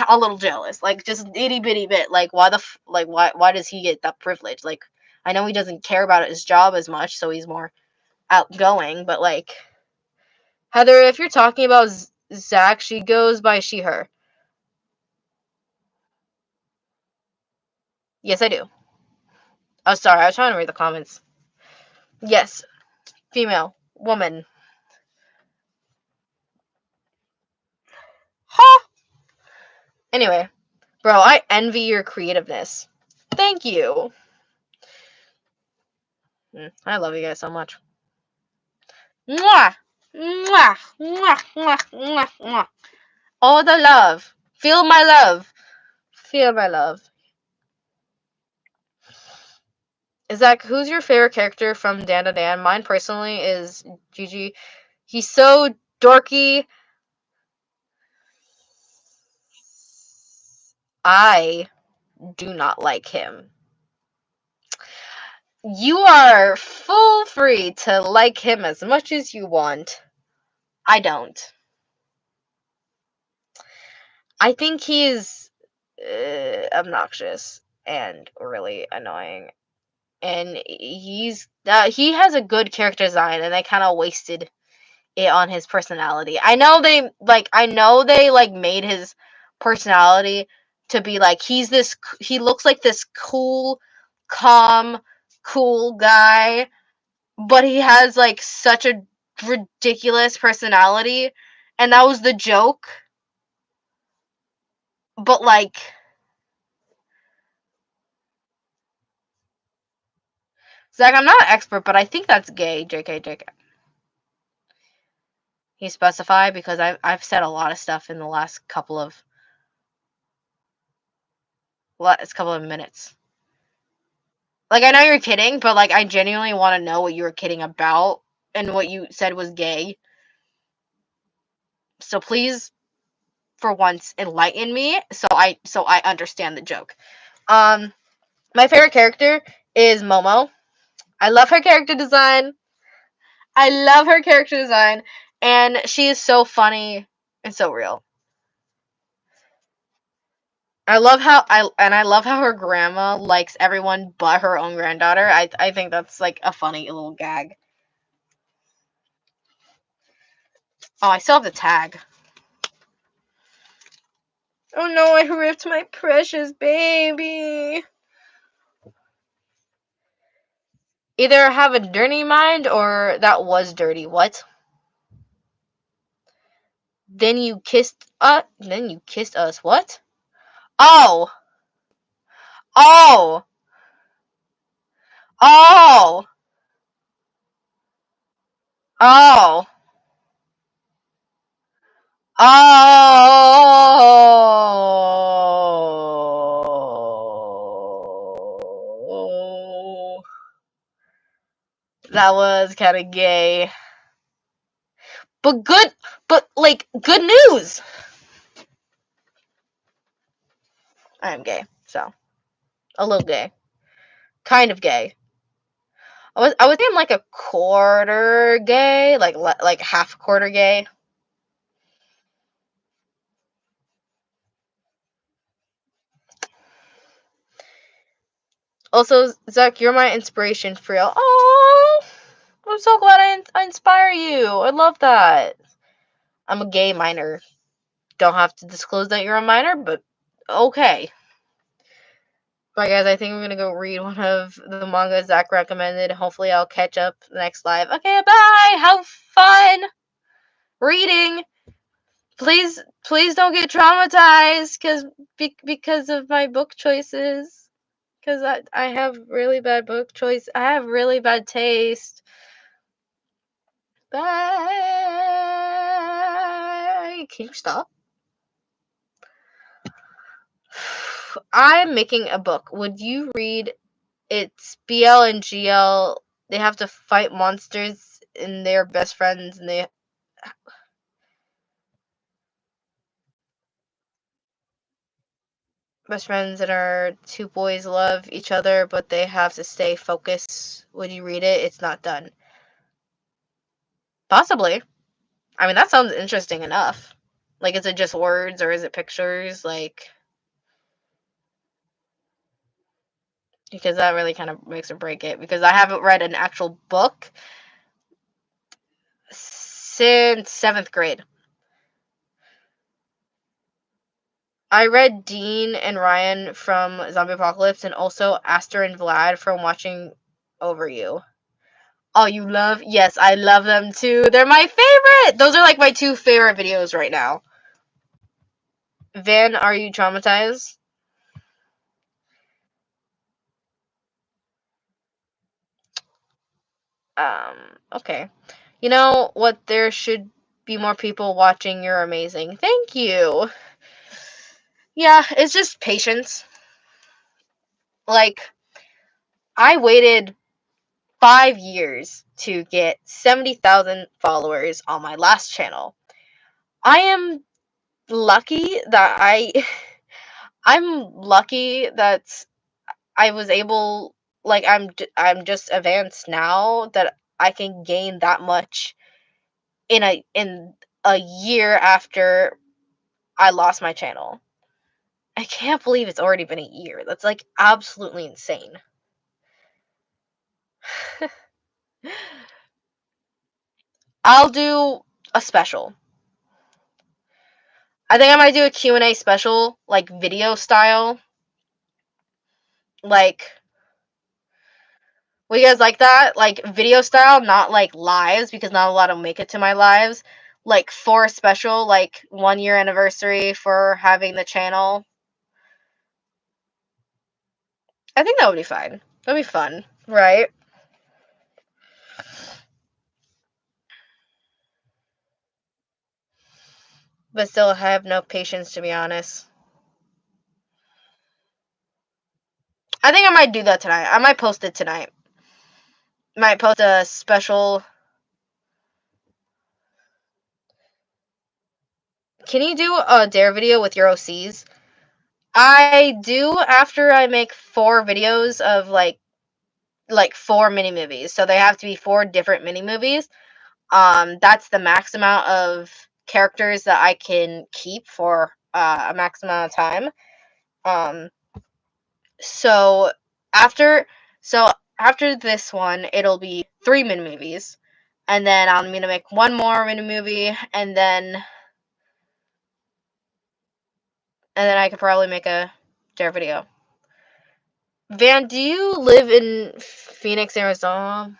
a little jealous, like just itty bitty bit. Like why does he get that privilege? Like I know he doesn't care about his job as much, so he's more outgoing. But like Heather, if you're talking about Zach, she goes by she her. Yes, I do. Oh, sorry, I was trying to read the comments. Yes, female, woman. Ha! Anyway, bro, I envy your creativeness. Thank you. I love you guys so much. Mwah! Mwah! Mwah! Mwah! Mwah! Mwah! All the love. Feel my love. Feel my love. Zach, who's your favorite character from Dan to Dan? Mine personally is Gigi. He's so dorky. I do not like him. You are full free to like him as much as you want. I don't. I think he's obnoxious and really annoying, and he has a good character design, and they kind of wasted it on his personality. I know they like made his personality to be like he looks like this cool, calm, cool guy, but he has like such a ridiculous personality, and that was the joke. But like Zach, I'm not an expert, but I think that's gay. JK. He specified because I've said a lot of stuff in the last couple of minutes. Like I know you're kidding, but like I genuinely want to know what you were kidding about and what you said was gay. So please for once enlightened me, so I understand the joke. My favorite character is Momo. I love her character design. And she is so funny and so real. I love how her grandma likes everyone but her own granddaughter. I think that's like a funny little gag. Oh, I still have the tag. Oh no, I ripped my precious baby. Either have a dirty mind or that was dirty. What? Then you kissed us. What? Oh. Oh. Oh. Oh. Oh. That was kind of gay. But good, good news. I am gay, so a little gay. Kind of gay. I would say I'm like a quarter gay, like half quarter gay. Also, Zach, you're my inspiration for real. Oh, I'm so glad I inspire you. I love that. I'm a gay minor. Don't have to disclose that you're a minor, but okay. Bye, guys. I think we're gonna go read one of the mangas Zach recommended. Hopefully, I'll catch up the next live. Okay, bye. Have fun reading. Please don't get traumatized because of my book choices. Because I have really bad book choice. I have really bad taste. Bye. Can you stop? I'm making a book. Would you read? It's BL and GL. They have to fight monsters and they're best friends and they best friends and our two boys love each other, but they have to stay focused. Would you read it? It's not done. Possibly. I mean, that sounds interesting enough. Like, is it just words or is it pictures? Like, because that really kind of makes or break it. Because I haven't read an actual book since 7th grade. I read Dean and Ryan from Zombie Apocalypse and also Aster and Vlad from Watching Over You. Oh, you love? Yes, I love them too. They're my favorite! Those are like my two favorite videos right now. Van, are you traumatized? Okay. You know what? There should be more people watching. You're amazing. Thank you. Yeah, it's just patience. Like, I waited 5 years to get 70,000 followers on my last channel. I am lucky that I'm lucky that I was able, like, I'm just advanced now that I can gain that much in a year after I lost my channel. I can't believe it's already been a year. That's like absolutely insane. I'll do a special. I think I might do a Q&A special, like video style. Like, would you guys like that? Like video style, not like lives, because not a lot will make it to my lives. Like for a special, like 1 year anniversary for having the channel. I think that would be fine. That'd be fun, right? But still, I have no patience, to be honest. I think I might do that tonight. I might post it tonight. Might post a special can you do a dare video with your OCs? I do after I make 4 videos of like 4 mini movies. So they have to be 4 different mini movies. That's the max amount of characters that I can keep for a max amount of time. Um, so after so after this one, it'll be 3 mini movies, and then I'm gonna make 1 more mini movie, and then I could probably make a dare video. Van, do you live in Phoenix, Arizona?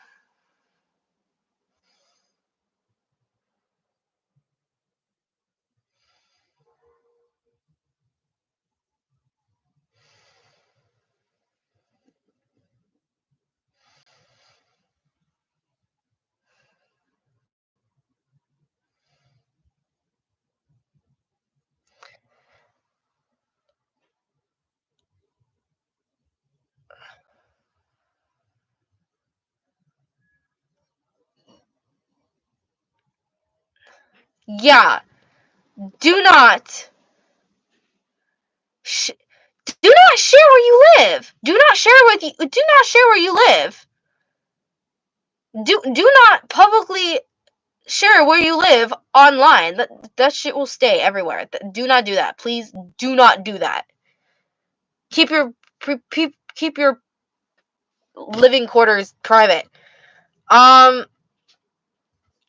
Yeah. Do not sh- do not share where you live. Do not share where you live. Do not publicly share where you live online. That shit will stay everywhere. Do not do that. Please do not do that. Keep your keep your living quarters private. Um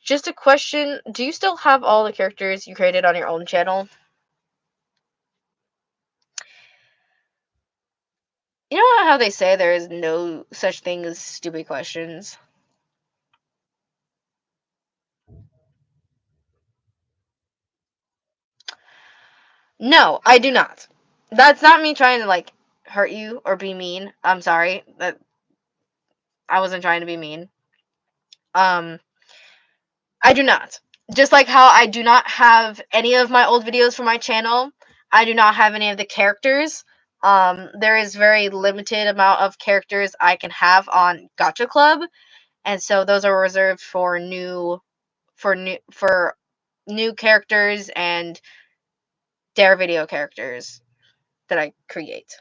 just a question, do you still have all the characters you created on your own channel? You know how they say there is no such thing as stupid questions? No, I do not. That's not me trying to like hurt you or be mean. I'm sorry. That I wasn't trying to be mean. Um I do not. Just like how I do not have any of my old videos for my channel, I do not have any of the characters. There is very limited amount of characters I can have on Gacha Club, and so those are reserved for new characters and Dare video characters that I create.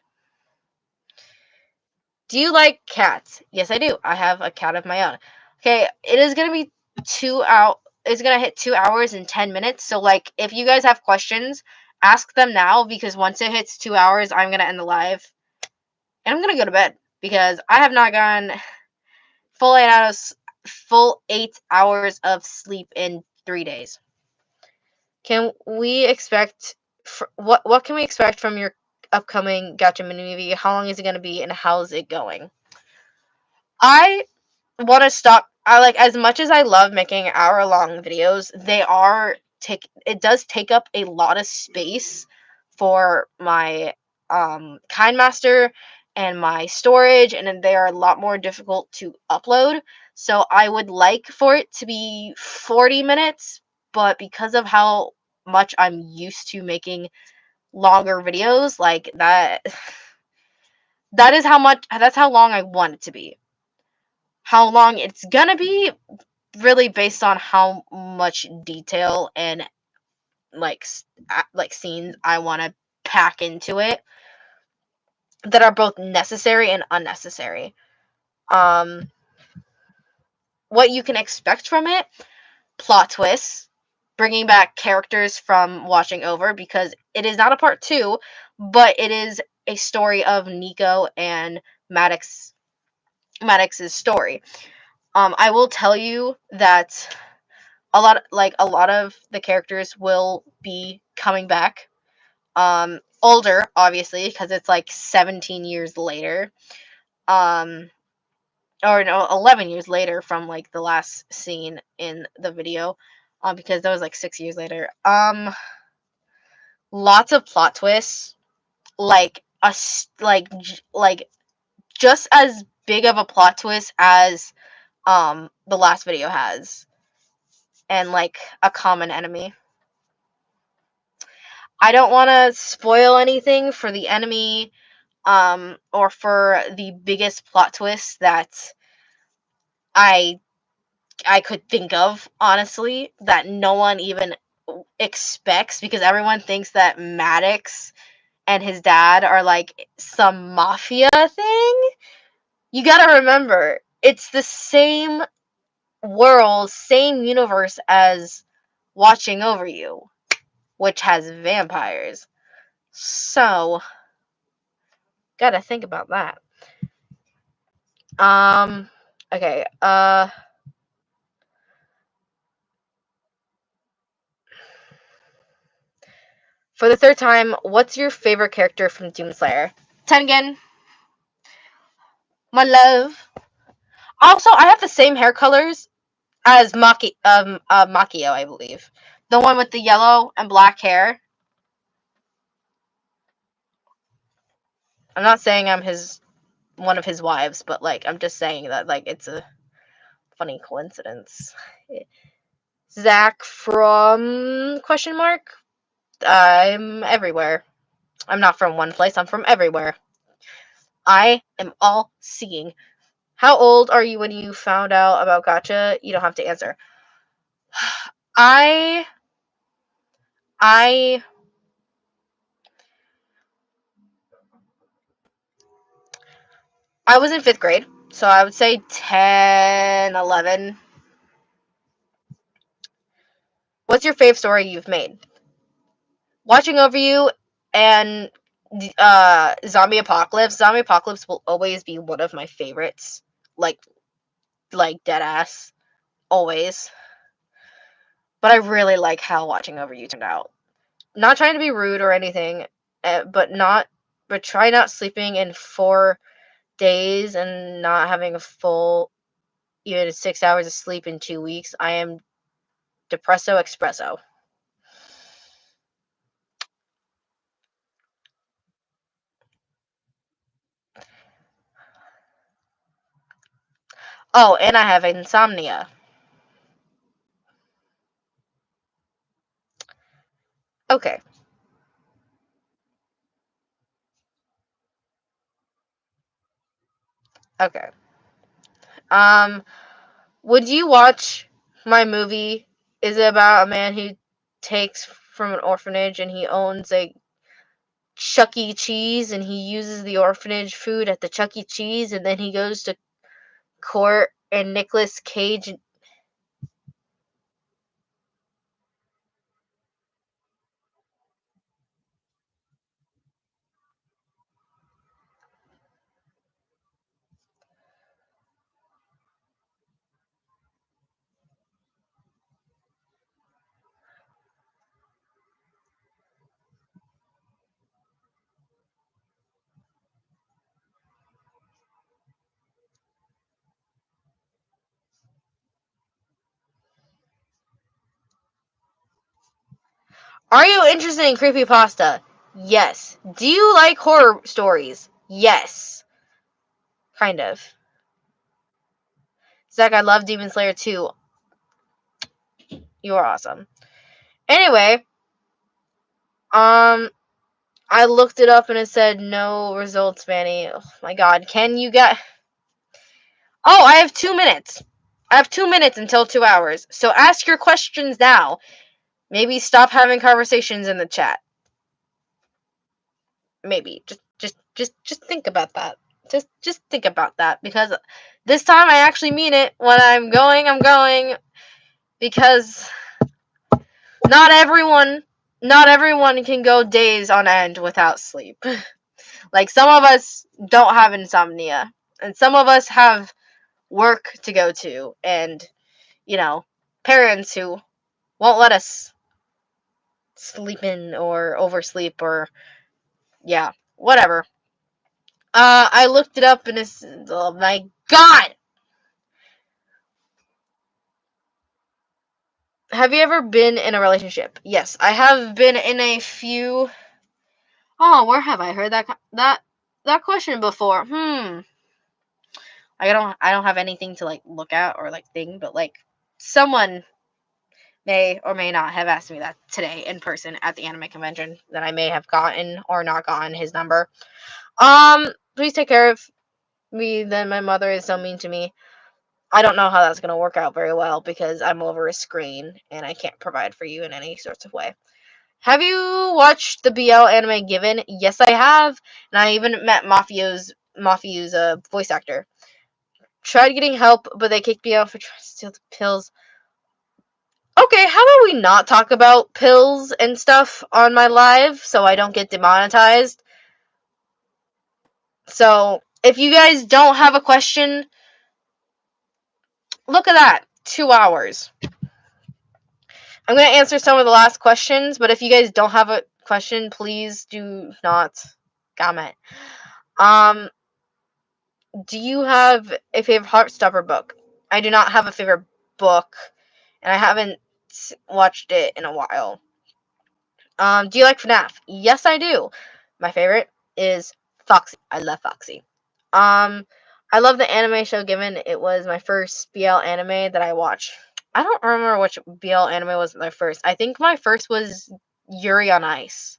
Do you like cats? Yes, I do. I have a cat of my own. Okay, it is gonna be 2 hours. It's gonna hit 2 hours and 10 minutes. So, like, if you guys have questions, ask them now because once it hits 2 hours, I'm gonna end the live and I'm gonna go to bed because I have not gotten full 8 hours, full 8 hours of sleep in 3 days. Can we expect what can we expect from your upcoming Gacha mini movie? How long is it gonna be, and how's it going? I want to stop. I like, as much as I love making hour-long videos, it does take up a lot of space for my kind master and my storage, and then they are a lot more difficult to upload. So I would like for it to be 40 minutes, but because of how much I'm used to making longer videos like that, that's how long I want it to be. How long it's gonna be really based on how much detail and like like scenes I want to pack into it that are both necessary and unnecessary. Um, what you can expect from it: plot twists, bringing back characters from watching over because it is not a part 2, but it is a story of Nico and Maddox's story. I will tell you that a lot of the characters will be coming back. Older, obviously, because it's like 17 years later. Um, or no, 11 years later from like the last scene in the video. Because that was like 6 years later. Lots of plot twists, like like just as big of a plot twist as the last video has, and like a common enemy. I don't want to spoil anything for the enemy, or for the biggest plot twist that I I could think of, honestly, that no one even expects, because everyone thinks that Maddox and his dad are like some mafia thing. You gotta remember, it's the same world, same universe as Watching Over You, which has vampires. So, gotta think about that. Okay, for the third time, what's your favorite character from Demon Slayer? Tengen, my love. Also, I have the same hair colors as Makio, I believe. The one with the yellow and black hair. I'm not saying I'm one of his wives, but like I'm just saying that like it's a funny coincidence. Zach from question mark. I'm everywhere. I'm not from one place. I'm from everywhere. I am all seeing. How old are you when you found out about Gotcha? You don't have to answer. I I I was in 5th grade, so I would say 10, 11. What's your fave story you've made? Watching Over You and Zombie Apocalypse. Zombie Apocalypse will always be one of my favorites. Like dead ass. Always. But I really like how Watching Over You turned out. Not trying to be rude or anything, but try not sleeping in 4 days and not having a full even 6 hours of sleep in 2 weeks. I am depresso espresso. Oh, and I have insomnia. Okay. Okay. Um, would you watch my movie? Is it about a man who takes from an orphanage and he owns a Chuck E. Cheese and he uses the orphanage food at the Chuck E. Cheese and then he goes to court and Nicolas Cage. Are you interested in creepypasta? Yes. Do you like horror stories? Yes. Kind of. Zach, I love Demon Slayer too. You are awesome. Anyway, I looked it up and it said no results, Manny. Oh my god. Can you get... Oh, I have 2 minutes. I have 2 minutes until 2 hours. So ask your questions now. Maybe stop having conversations in the chat. Maybe. Just think about that. Just think about that. Because this time I actually mean it. When I'm going. Because not everyone can go days on end without sleep. Like, some of us don't have insomnia. And some of us have work to go to. And, parents who won't let us sleep in or oversleep or, yeah, whatever. I looked it up and it's, oh my god! Have you ever been in a relationship? Yes, I have been in a few. Oh, where have I heard that question before? I don't have anything to like look at or like think, but like someone may or may not have asked me that today in person at the anime convention that I may have gotten or not gotten his number. Please take care of me. Then my mother is so mean to me. I don't know how that's going to work out very well because I'm over a screen and I can't provide for you in any sorts of way. Have you watched the BL anime Given? Yes, I have. And I even met Mafio's voice actor. Tried getting help, but they kicked me out for trying to steal the pills. Okay, how about we not talk about pills and stuff on my live so I don't get demonetized? So, if you guys don't have a question, look at that. 2 hours. I'm going to answer some of the last questions, but if you guys don't have a question, please do not comment. Do you have a favorite Heartstopper book? I do not have a favorite book, and I haven't watched it in a while. Do you like FNAF? Yes, I do. My favorite is Foxy. I love Foxy. I love the anime show Given. It was my first BL anime that I watched. I don't remember which BL anime was my first. I think my first was Yuri on Ice.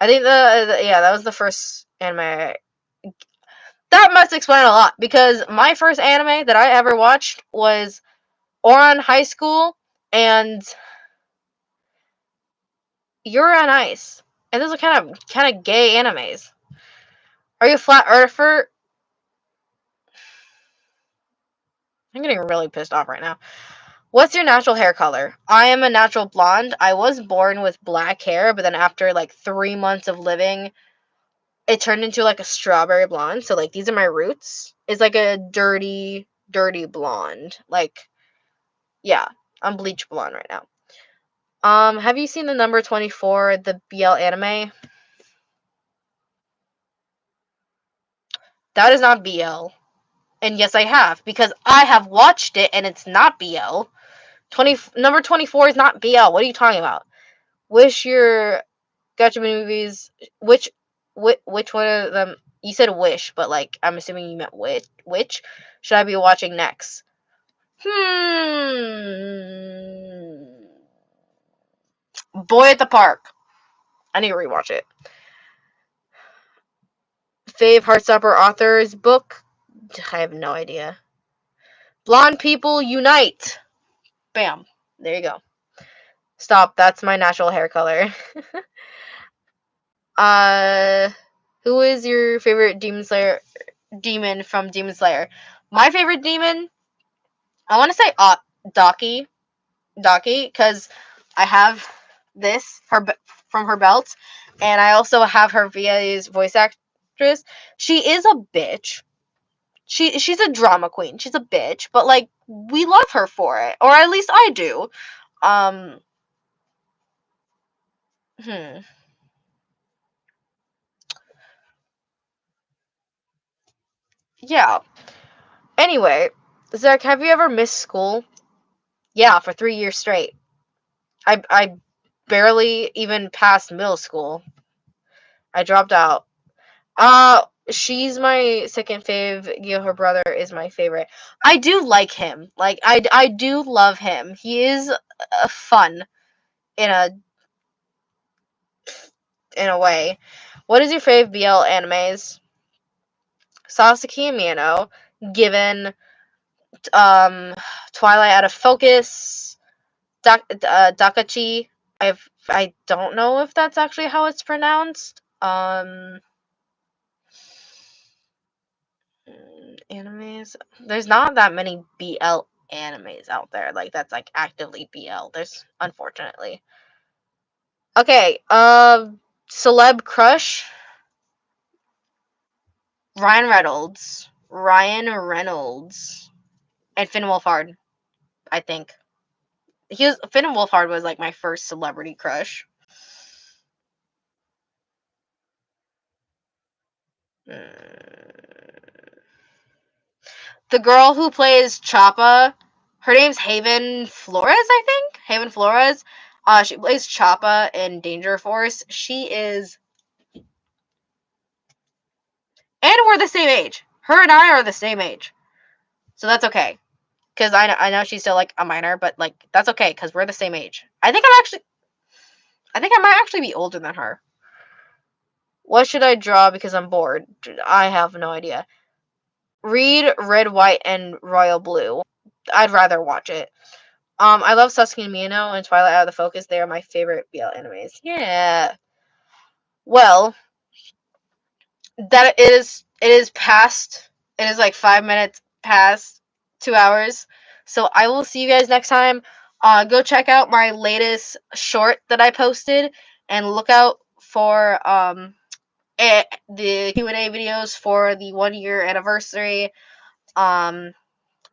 I think that was the first anime. That must explain a lot because my first anime that I ever watched was Ouran High School and Yuri on Ice. And those are kind of gay animes. Are you a flat earther? I'm getting really pissed off right now. What's your natural hair color? I am a natural blonde. I was born with black hair, but then after like 3 months of living, it turned into like a strawberry blonde. So like these are my roots. It's like a dirty, dirty blonde. Like, yeah, I'm bleach blonde right now. Have you seen the number 24, the BL anime? That is not BL. And yes, I have, because I have watched it and it's not BL. Number 24 is not BL. What are you talking about? Wish your gacha movies. Which one of them? You said Wish, but like I'm assuming you meant which should I be watching next? Boy at the Park. I need to rewatch it. Fave Heartstopper author's book? I have no idea. Blonde people unite. Bam. There you go. Stop. That's my natural hair color. Who is your favorite demon from Demon Slayer? My favorite demon, I want to say Daki, because I have this from her belt, and I also have her VA's voice actress. She is a bitch. She's a drama queen. She's a bitch, but like we love her for it, or at least I do. Um, hmm. Yeah. Anyway, Zach, have you ever missed school? Yeah, for 3 years straight. I barely even passed middle school. I dropped out. She's my second fave. Her brother is my favorite. I do like him. Like I do love him. He is fun in a way. What is your fave BL animes? Sasaki and Mino, Given, Twilight Out of Focus, Dakachi. I don't know if that's actually how it's pronounced. Animes. There's not that many BL animes out there. Like that's like actively BL. There's unfortunately. Okay. Celeb crush. Ryan Reynolds. Ryan Reynolds. And Finn Wolfhard. I think Finn Wolfhard was like my first celebrity crush. The girl who plays Choppa, her name's Haven Flores, I think. Haven Flores. She plays Choppa in Danger Force. She is, and we're the same age. Her and I are the same age, so that's okay. Because I know she's still like a minor, but like that's okay because we're the same age. I think I might actually be older than her. What should I draw because I'm bored? I have no idea. read Red, White, and Royal Blue. I'd rather watch it. I love Sasuke and Mino and Twilight Out of the Focus. They are my favorite BL animes. Yeah. Well, that it is past. It is like 5 minutes past 2 hours. So I will see you guys next time. Go check out my latest short that I posted, and look out for the Q&A videos for the 1 year anniversary.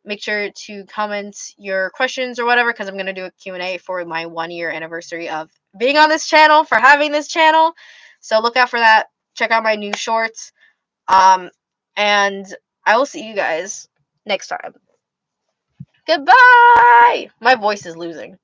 Make sure to comment your questions or whatever, because I'm going to do a Q&A for my 1 year anniversary of being on this channel, for having this channel. So look out for that. Check out my new shorts. And I will see you guys next time. Goodbye! My voice is losing.